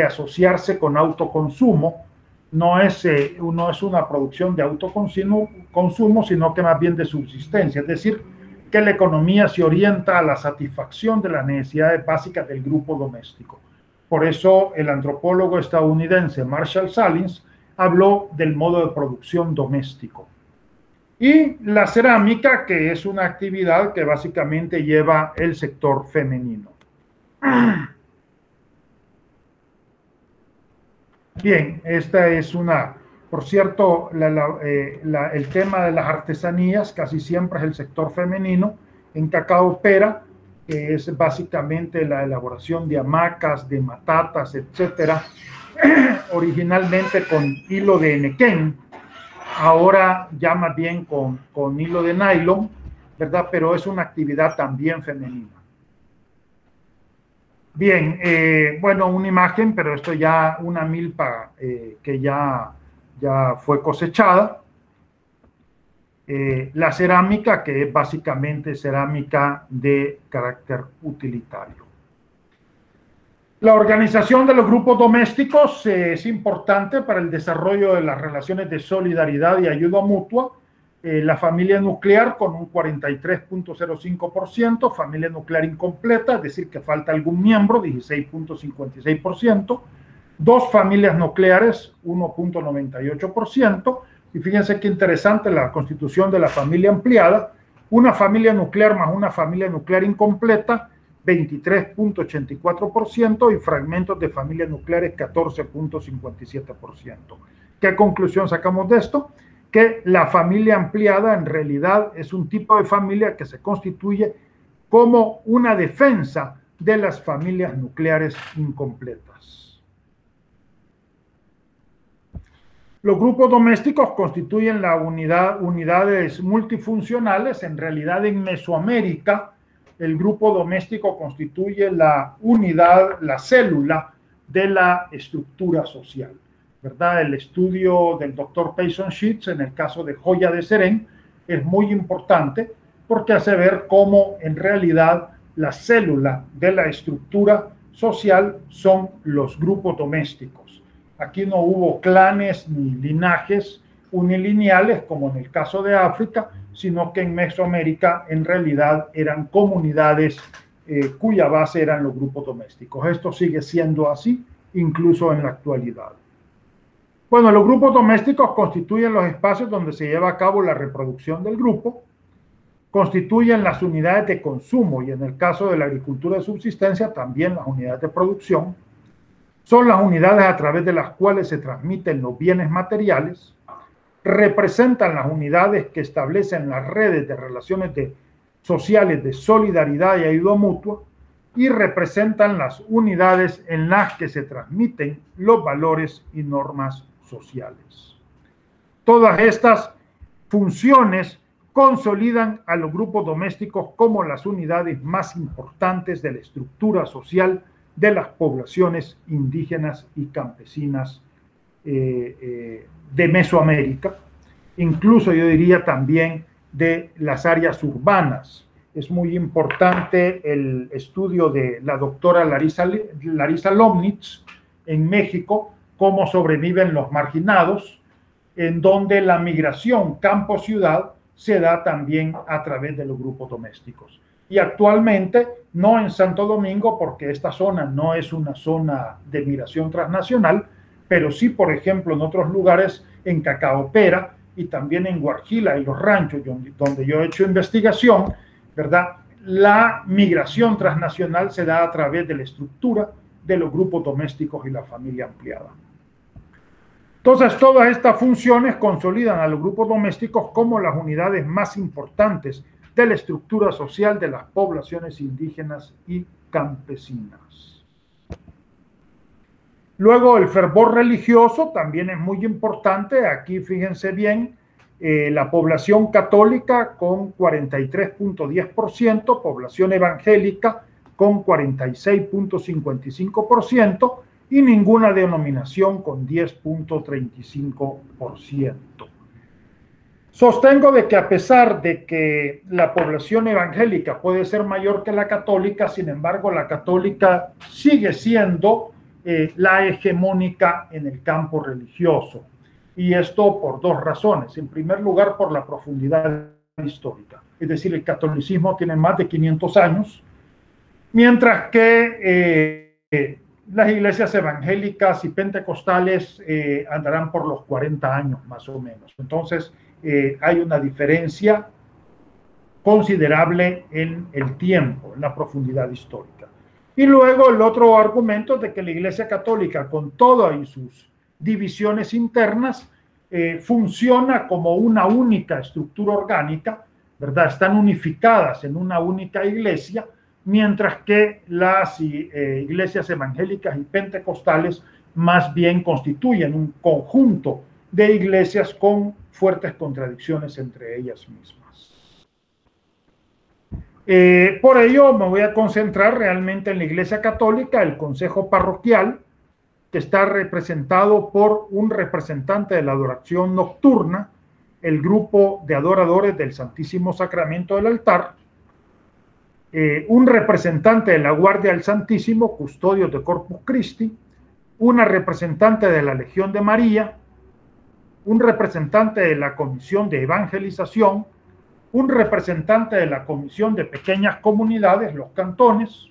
asociarse con autoconsumo, no es una producción de autoconsumo, sino que más bien de subsistencia, es decir, que la economía se orienta a la satisfacción de las necesidades básicas del grupo doméstico. Por eso el antropólogo estadounidense Marshall Salins habló del modo de producción doméstico. Y la cerámica, que es una actividad que básicamente lleva el sector femenino. Bien, esta es por cierto, el tema de las artesanías casi siempre es el sector femenino. En cacao pera, que es básicamente la elaboración de hamacas, de matatas, etcétera, originalmente con hilo de nequén, ahora ya más bien con hilo de nylon, ¿verdad? Pero es una actividad también femenina. Bien, bueno, una imagen, pero esto ya una milpa que ya fue cosechada. La cerámica, que es básicamente cerámica de carácter utilitario. La organización de los grupos domésticos es importante para el desarrollo de las relaciones de solidaridad y ayuda mutua. La familia nuclear con un 43.05%, familia nuclear incompleta, es decir, que falta algún miembro, 16.56%, dos familias nucleares, 1.98%, y fíjense qué interesante la constitución de la familia ampliada, una familia nuclear más una familia nuclear incompleta 23.84% y fragmentos de familias nucleares 14.57%. ¿Qué conclusión sacamos de esto? Que la familia ampliada en realidad es un tipo de familia que se constituye como una defensa de las familias nucleares incompletas. Los grupos domésticos constituyen unidades multifuncionales. En realidad, en Mesoamérica, el grupo doméstico constituye la unidad, la célula de la estructura social, ¿verdad? El estudio del doctor Payson Sheets en el caso de Joya de Serén es muy importante porque hace ver cómo en realidad la célula de la estructura social son los grupos domésticos. Aquí no hubo clanes ni linajes unilineales como en el caso de África, sino que en Mesoamérica en realidad eran comunidades cuya base eran los grupos domésticos. Esto sigue siendo así incluso en la actualidad. Bueno, los grupos domésticos constituyen los espacios donde se lleva a cabo la reproducción del grupo, constituyen las unidades de consumo y en el caso de la agricultura de subsistencia también las unidades de producción, son las unidades a través de las cuales se transmiten los bienes materiales, representan las unidades que establecen las redes de relaciones sociales de solidaridad y ayuda mutua y representan las unidades en las que se transmiten los valores y normas sociales. Todas estas funciones consolidan a los grupos domésticos como las unidades más importantes de la estructura social de las poblaciones indígenas y campesinas de Mesoamérica, incluso yo diría también de las áreas urbanas. Es muy importante el estudio de la doctora Larisa Lomnitz en México, cómo sobreviven los marginados, en donde la migración campo-ciudad se da también a través de los grupos domésticos. Y actualmente, no en Santo Domingo, porque esta zona no es una zona de migración transnacional, pero sí, por ejemplo, en otros lugares, en Cacaopera y también en Guarjila y los ranchos, donde yo he hecho investigación, ¿verdad? La migración transnacional se da a través de la estructura de los grupos domésticos y la familia ampliada. Entonces, todas estas funciones consolidan a los grupos domésticos como las unidades más importantes de la estructura social de las poblaciones indígenas y campesinas. Luego, el fervor religioso también es muy importante. Aquí, fíjense bien, la población católica con 43.10%, población evangélica con 46.55%, y ninguna denominación con 10.35%. Sostengo de que a pesar de que la población evangélica puede ser mayor que la católica, sin embargo, la católica sigue siendo la hegemónica en el campo religioso. Y esto por dos razones. En primer lugar, por la profundidad histórica. Es decir, el catolicismo tiene más de 500 años, mientras que las iglesias evangélicas y pentecostales andarán por los 40 años más o menos. Entonces, hay una diferencia considerable en el tiempo, en la profundidad histórica. Y luego el otro argumento es de que la Iglesia Católica, con todas sus divisiones internas, funciona como una única estructura orgánica, ¿verdad? Están unificadas en una única iglesia, mientras que las iglesias evangélicas y pentecostales más bien constituyen un conjunto de iglesias con fuertes contradicciones entre ellas mismas. Por ello me voy a concentrar realmente en la Iglesia Católica, el Consejo Parroquial, que está representado por un representante de la adoración nocturna, el grupo de adoradores del Santísimo Sacramento del altar, un representante de la Guardia del Santísimo, custodios de Corpus Christi, una representante de la Legión de María, un representante de la Comisión de Evangelización, un representante de la Comisión de Pequeñas Comunidades, los cantones,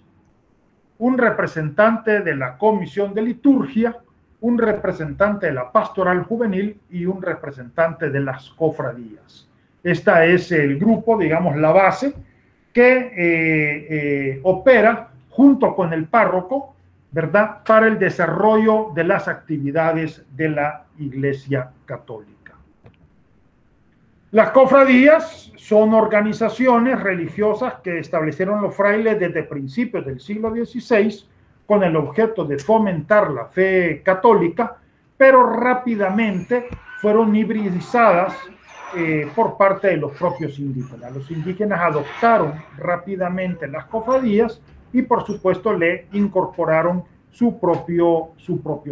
un representante de la Comisión de Liturgia, un representante de la Pastoral Juvenil y un representante de las cofradías. Esta es el grupo, digamos, la base que opera junto con el párroco, ¿verdad?, para el desarrollo de las actividades de la Iglesia Católica. Las cofradías son organizaciones religiosas que establecieron los frailes desde principios del siglo XVI con el objeto de fomentar la fe católica, pero rápidamente fueron hibridizadas por parte de los propios indígenas. Los indígenas adoptaron rápidamente las cofradías y por supuesto le incorporaron su propio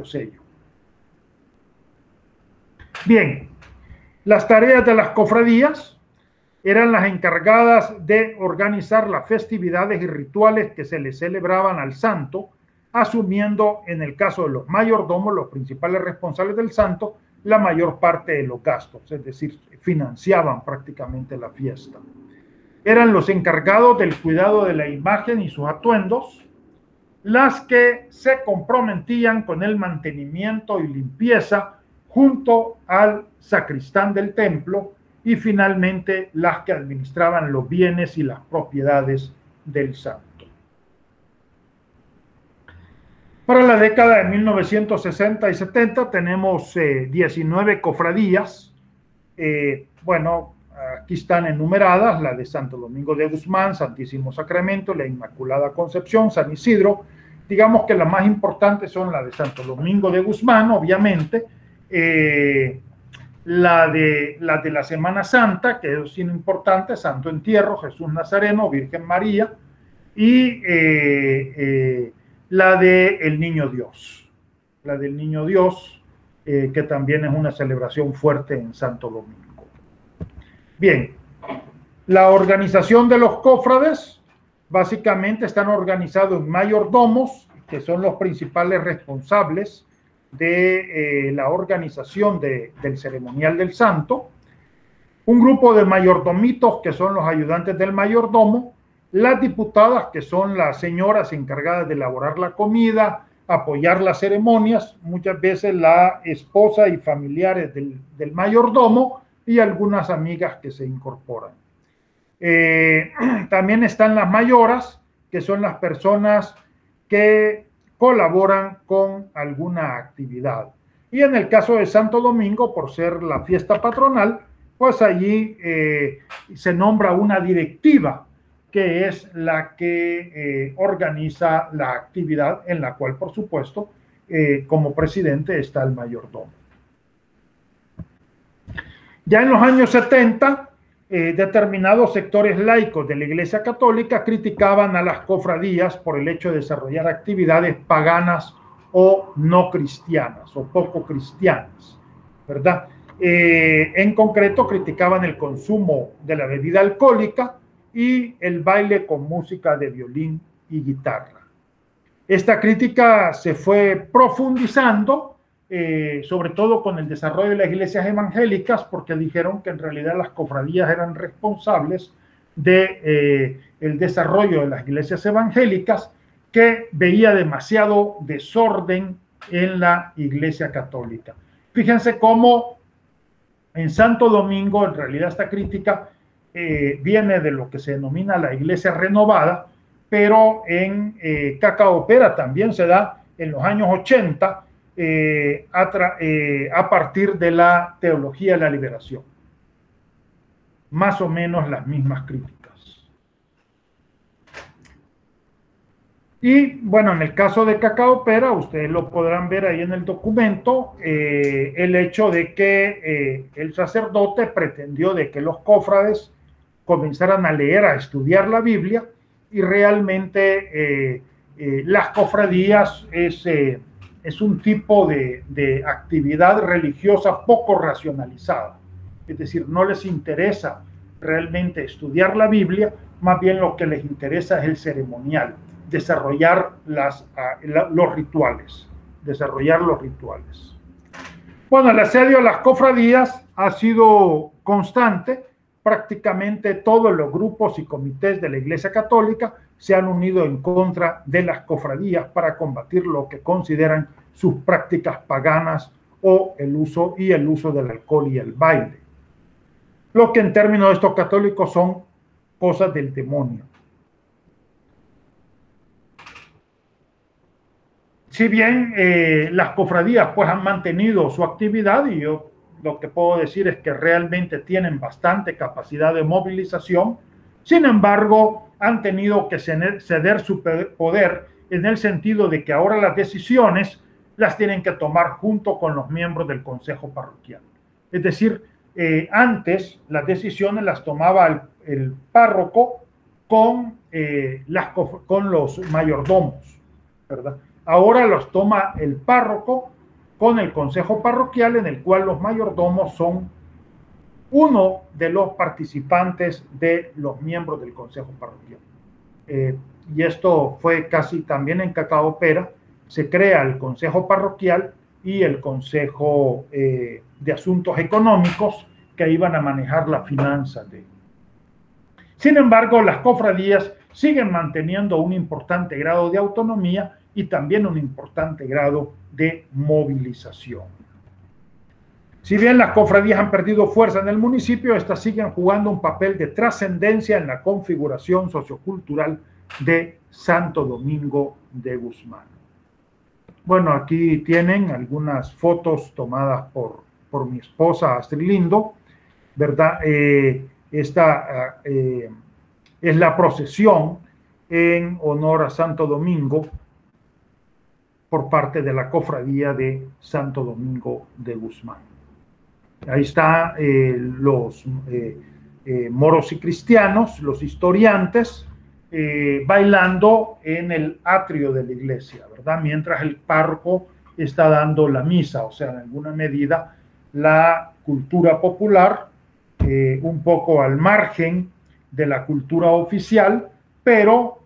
sello. Bien, las tareas de las cofradías eran las encargadas de organizar las festividades y rituales que se le celebraban al santo, asumiendo en el caso de los mayordomos, los principales responsables del santo, la mayor parte de los gastos, es decir, financiaban prácticamente la fiesta. Eran los encargados del cuidado de la imagen y sus atuendos, las que se comprometían con el mantenimiento y limpieza junto al sacristán del templo y finalmente las que administraban los bienes y las propiedades del santo. Para la década de 1960 y 70 tenemos 19 cofradías. Bueno, aquí están enumeradas: la de Santo Domingo de Guzmán, Santísimo Sacramento, la Inmaculada Concepción, San Isidro. Digamos que las más importantes son la de Santo Domingo de Guzmán, obviamente, la de la Semana Santa, que es importante, Santo Entierro, Jesús Nazareno, Virgen María, y la de el Niño Dios, la del Niño Dios, que también es una celebración fuerte en Santo Domingo. Bien, la organización de los cofrades básicamente están organizados en mayordomos, que son los principales responsables de la organización del ceremonial del santo, un grupo de mayordomitos, que son los ayudantes del mayordomo, las diputadas, que son las señoras encargadas de elaborar la comida, apoyar las ceremonias, muchas veces la esposa y familiares del mayordomo y algunas amigas que se incorporan. También están las mayoras, que son las personas que colaboran con alguna actividad. Y en el caso de Santo Domingo, por ser la fiesta patronal, pues allí se nombra una directiva, que es la que organiza la actividad, en la cual, por supuesto, como presidente está el mayordomo. Ya en los años 70, determinados sectores laicos de la Iglesia Católica criticaban a las cofradías por el hecho de desarrollar actividades paganas o no cristianas o poco cristianas, ¿verdad? En concreto, criticaban el consumo de la bebida alcohólica y el baile con música de violín y guitarra. Esta crítica se fue profundizando, sobre todo con el desarrollo de las iglesias evangélicas, porque dijeron que en realidad las cofradías eran responsables de el desarrollo de las iglesias evangélicas, que veía demasiado desorden en la Iglesia Católica. Fíjense cómo en Santo Domingo, en realidad esta crítica viene de lo que se denomina la Iglesia Renovada, pero en Cacaopera también se da en los años 80 a partir de la teología de la liberación. Más o menos las mismas críticas. Y bueno, en el caso de Cacaopera, ustedes lo podrán ver ahí en el documento, el hecho de que el sacerdote pretendió de que los cofrades comenzaran a leer, a estudiar la Biblia, y realmente las cofradías es un tipo de actividad religiosa poco racionalizada. Es decir, no les interesa realmente estudiar la Biblia, más bien lo que les interesa es el ceremonial, desarrollar los rituales, Bueno, el asedio a las cofradías ha sido constante. Prácticamente todos los grupos y comités de la Iglesia Católica se han unido en contra de las cofradías para combatir lo que consideran sus prácticas paganas o el uso del alcohol y el baile. Lo que en términos de estos católicos son cosas del demonio. si bien las cofradías pues han mantenido su actividad, y yo lo que puedo decir es que realmente tienen bastante capacidad de movilización, sin embargo han tenido que ceder su poder en el sentido de que ahora las decisiones las tienen que tomar junto con los miembros del consejo parroquial. Es decir, antes las decisiones las tomaba el párroco con los mayordomos, ¿verdad? Ahora los toma el párroco con el consejo parroquial, en el cual los mayordomos son uno de los participantes de los miembros del consejo parroquial. Y esto fue casi también en Cacaopera. Se crea el consejo parroquial y el consejo de asuntos económicos, que iban a manejar la finanza de. Sin embargo, las cofradías siguen manteniendo un importante grado de autonomía y también un importante grado de movilización. Si bien las cofradías han perdido fuerza en el municipio, estas siguen jugando un papel de trascendencia en la configuración sociocultural de Santo Domingo de Guzmán. Bueno, aquí tienen algunas fotos tomadas por mi esposa Astrid Lindo, ¿verdad? Esta es la procesión en honor a Santo Domingo por parte de la cofradía de Santo Domingo de Guzmán. Ahí están los moros y cristianos, los historiantes, bailando en el atrio de la iglesia, ¿verdad? Mientras el párroco está dando la misa, o sea, en alguna medida la cultura popular, un poco al margen de la cultura oficial, pero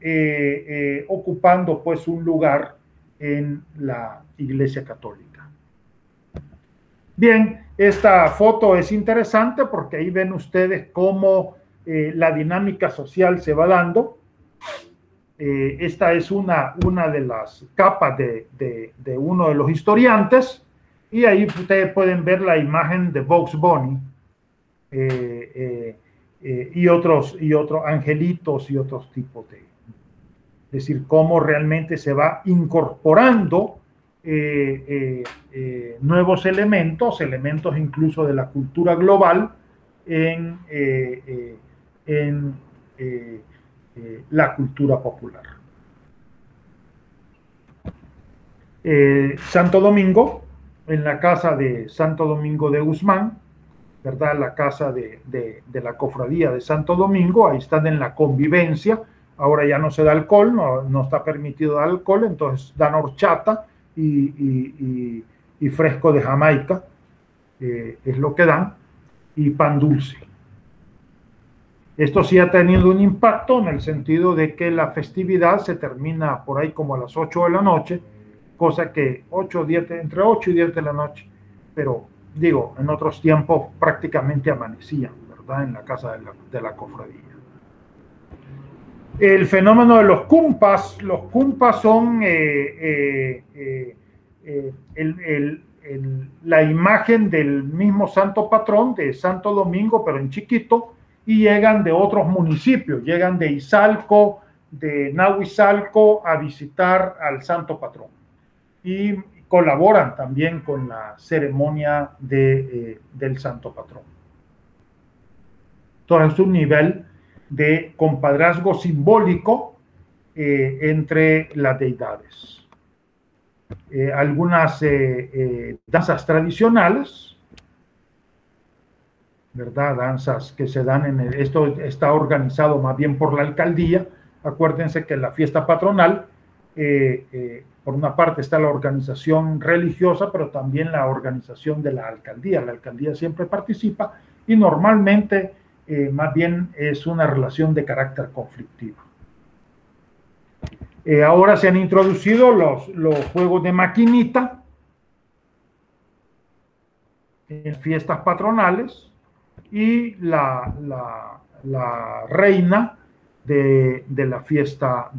ocupando pues un lugar en la Iglesia Católica. Bien, esta foto es interesante porque ahí ven ustedes cómo la dinámica social se va dando. Esta es una de las capas de uno de los historiantes, y ahí ustedes pueden ver la imagen de Bugs Bunny y otros angelitos y otros tipos de. Es decir, cómo realmente se va incorporando nuevos elementos incluso de la cultura global en la cultura popular. Santo Domingo, en la casa de Santo Domingo de Guzmán, ¿verdad? La casa de la cofradía de Santo Domingo, ahí están en la convivencia. Ahora ya no se da alcohol, no está permitido dar alcohol, entonces dan horchata y fresco de Jamaica, es lo que dan, y pan dulce. Esto sí ha tenido un impacto en el sentido de que la festividad se termina por ahí como a las 8 de la noche, cosa que entre 8 y 10 de la noche, pero digo, en otros tiempos prácticamente amanecían, ¿verdad? En la casa de la cofradía. El fenómeno de los cumpas son la imagen del mismo santo patrón de Santo Domingo, pero en chiquito, y llegan de otros municipios, llegan de Izalco, de Nahuizalco, a visitar al santo patrón, y colaboran también con la ceremonia del santo patrón. Entonces es un nivel de compadrazgo simbólico entre las deidades. Algunas danzas tradicionales, ¿verdad? Danzas que se dan esto está organizado más bien por la alcaldía. Acuérdense que la fiesta patronal, por una parte está la organización religiosa, pero también la organización de la alcaldía. La alcaldía siempre participa y normalmente más bien es una relación de carácter conflictivo. Ahora se han introducido los juegos de maquinita en fiestas patronales, y la reina de la fiesta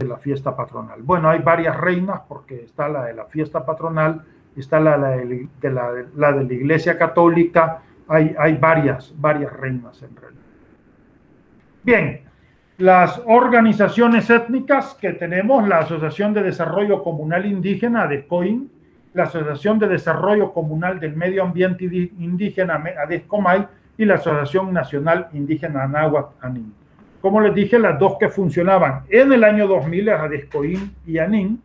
patronal. Bueno, hay varias reinas porque está la de la fiesta patronal, está la de la Iglesia Católica, hay varias reinas en realidad. Bien, Las organizaciones étnicas que tenemos, la Asociación de Desarrollo Comunal Indígena, ADESCOIN, la Asociación de Desarrollo Comunal del Medio Ambiente Indígena, ADESCOMAI, y la Asociación Nacional Indígena Anáhuac, ANIN. Como les dije, las dos que funcionaban en el año 2000 es ADESCOIN y ANIN.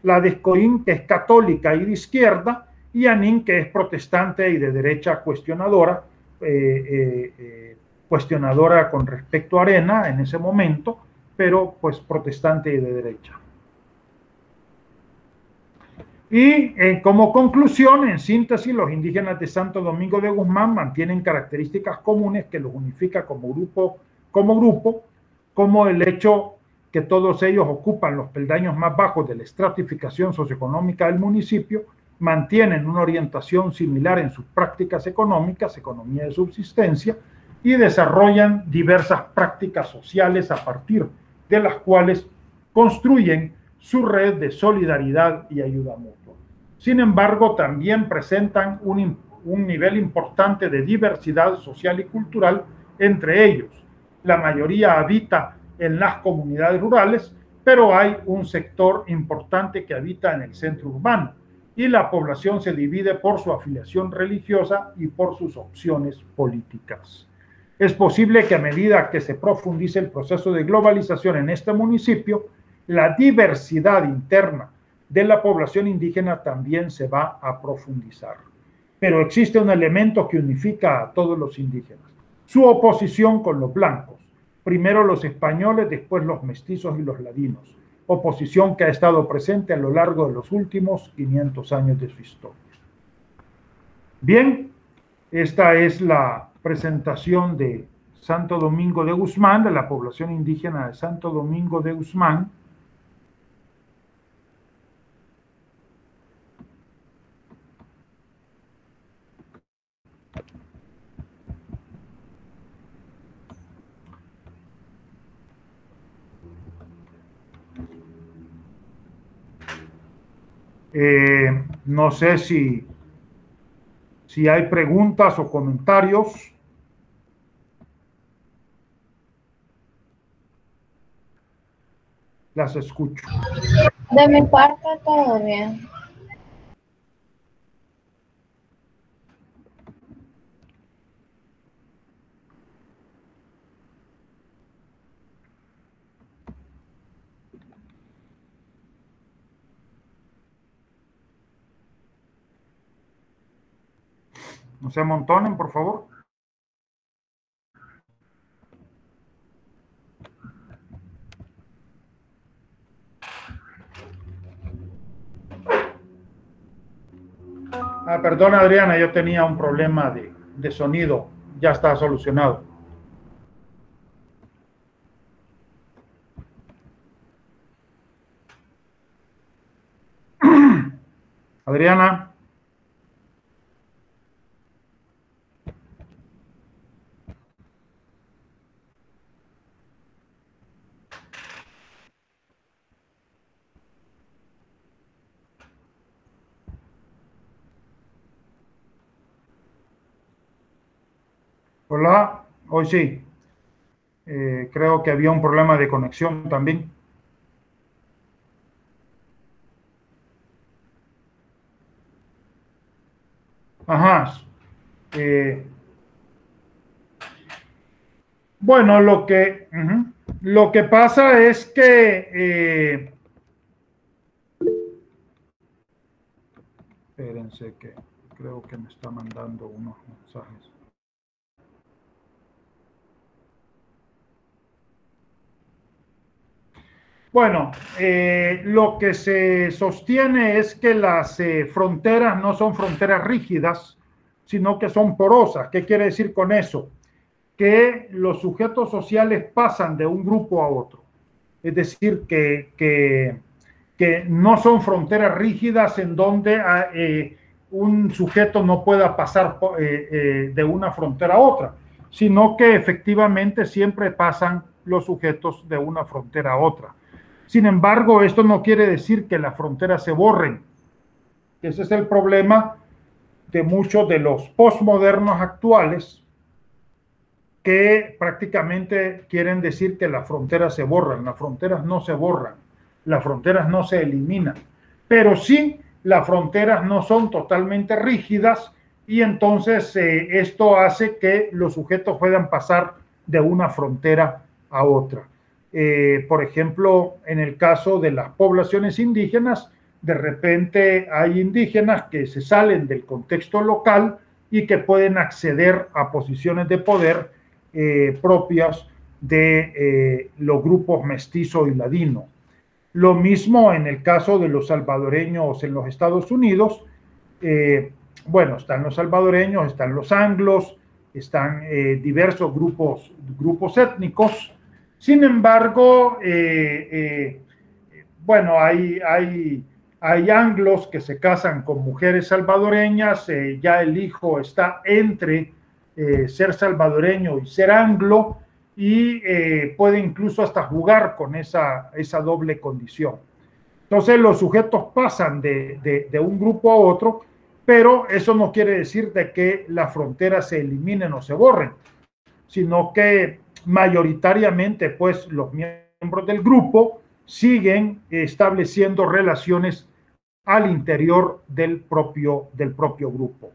La ADESCOIN, que es católica y de izquierda, y ANIN, que es protestante y de derecha cuestionadora, cuestionadora con respecto a Arena en ese momento, pero pues protestante y de derecha. Y como conclusión, en síntesis, los indígenas de Santo Domingo de Guzmán mantienen características comunes que los unifica como grupo, como el hecho que todos ellos ocupan los peldaños más bajos de la estratificación socioeconómica del municipio, mantienen una orientación similar en sus prácticas económicas, economía de subsistencia, y desarrollan diversas prácticas sociales a partir de las cuales construyen su red de solidaridad y ayuda mutua. Sin embargo, también presentan un nivel importante de diversidad social y cultural entre ellos. La mayoría habita en las comunidades rurales, pero hay un sector importante que habita en el centro urbano, y la población se divide por su afiliación religiosa y por sus opciones políticas. Es posible que a medida que se profundice el proceso de globalización en este municipio, la diversidad interna de la población indígena también se va a profundizar. Pero existe un elemento que unifica a todos los indígenas: su oposición con los blancos, primero los españoles, después los mestizos y los ladinos, oposición que ha estado presente a lo largo de los últimos 500 años de su historia. Bien, esta es la presentación de Santo Domingo de Guzmán, de la población indígena de Santo Domingo de Guzmán. No sé si hay preguntas o comentarios. Las escucho. De mi parte, todo bien. No se amontonen, por favor. Perdona, Adriana, yo tenía un problema de sonido. Ya está solucionado. Adriana. Hola, hoy sí. Creo que había un problema de conexión también. Ajá. Bueno, lo que pasa es que espérense, que creo que me está mandando unos mensajes. Bueno, lo que se sostiene es que las fronteras no son fronteras rígidas, sino que son porosas. ¿Qué quiere decir con eso? Que los sujetos sociales pasan de un grupo a otro. Es decir, que no son fronteras rígidas en donde un sujeto no pueda pasar de una frontera a otra, sino que efectivamente siempre pasan los sujetos de una frontera a otra. Sin embargo, esto no quiere decir que las fronteras se borren. Ese es el problema de muchos de los posmodernos actuales, que prácticamente quieren decir que las fronteras se borran. Las fronteras no se borran, las fronteras no se eliminan, pero sí las fronteras no son totalmente rígidas y entonces esto hace que los sujetos puedan pasar de una frontera a otra. Por ejemplo, en el caso de las poblaciones indígenas, de repente hay indígenas que se salen del contexto local y que pueden acceder a posiciones de poder propias de los grupos mestizo y ladino. Lo mismo en el caso de los salvadoreños en los Estados Unidos. Bueno, están los salvadoreños, están los anglos, están diversos grupos étnicos. Sin embargo, bueno, hay anglos que se casan con mujeres salvadoreñas, ya el hijo está entre ser salvadoreño y ser anglo, y puede incluso hasta jugar con esa doble condición. Entonces los sujetos pasan de un grupo a otro, pero eso no quiere decir de que las fronteras se eliminen o se borren, sino que mayoritariamente pues los miembros del grupo siguen estableciendo relaciones al interior del propio grupo.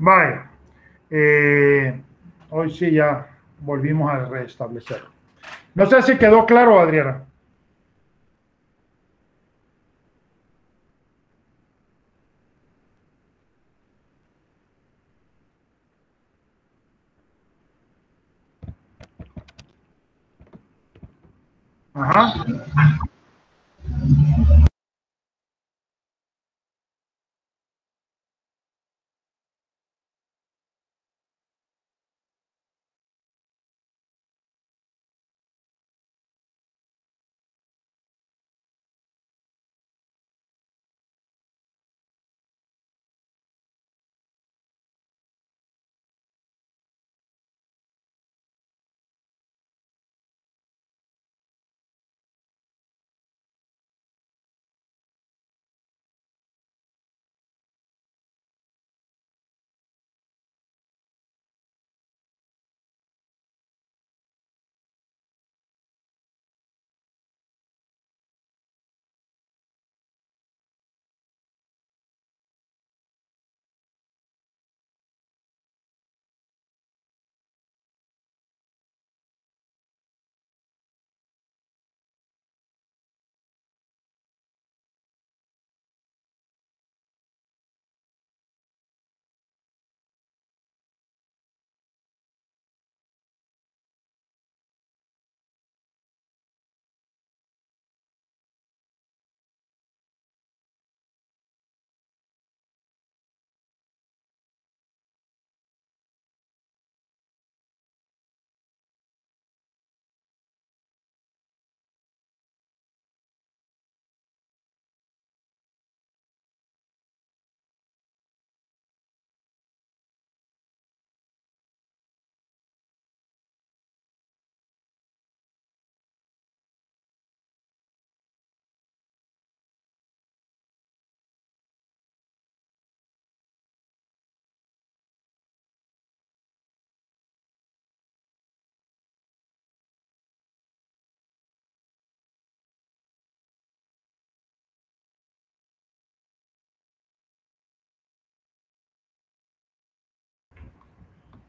Vaya, hoy sí ya volvimos a restablecer. No sé si quedó claro, Adriana. Ajá.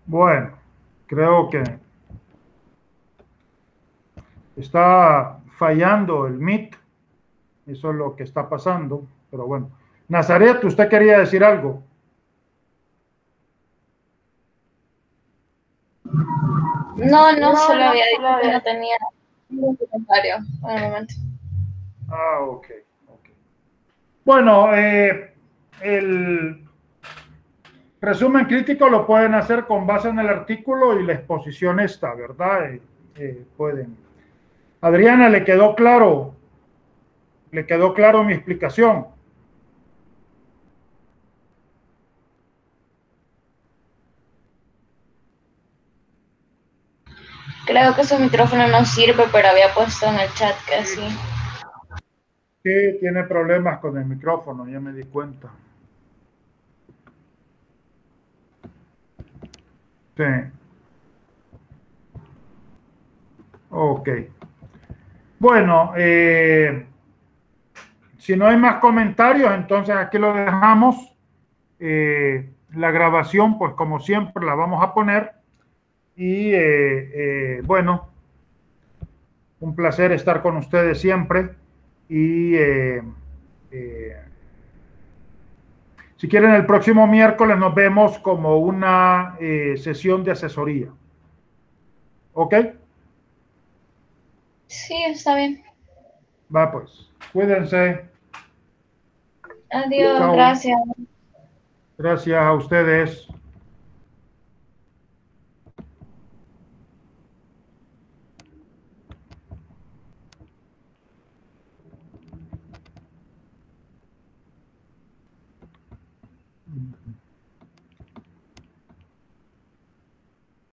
Bueno, creo que está fallando el Meet. Eso es lo que está pasando. Pero bueno. Nazaret, ¿usted quería decir algo? No, solo había dicho que no tenía ningún comentario en el momento. Ah, ok. Bueno, el resumen crítico lo pueden hacer con base en el artículo y la exposición esta, ¿verdad? Pueden. Adriana, ¿le quedó claro? ¿Le quedó claro mi explicación? Creo que su micrófono no sirve, pero había puesto en el chat que sí. Sí, tiene problemas con el micrófono, ya me di cuenta. Sí. Ok. Bueno, si no hay más comentarios, entonces aquí lo dejamos. La grabación, pues como siempre, la vamos a poner. Y bueno, un placer estar con ustedes siempre. Y eh, si quieren, el próximo miércoles nos vemos como una sesión de asesoría. ¿Ok? Sí, está bien. Va pues. Cuídense. Adiós, Chao. gracias. Gracias a ustedes.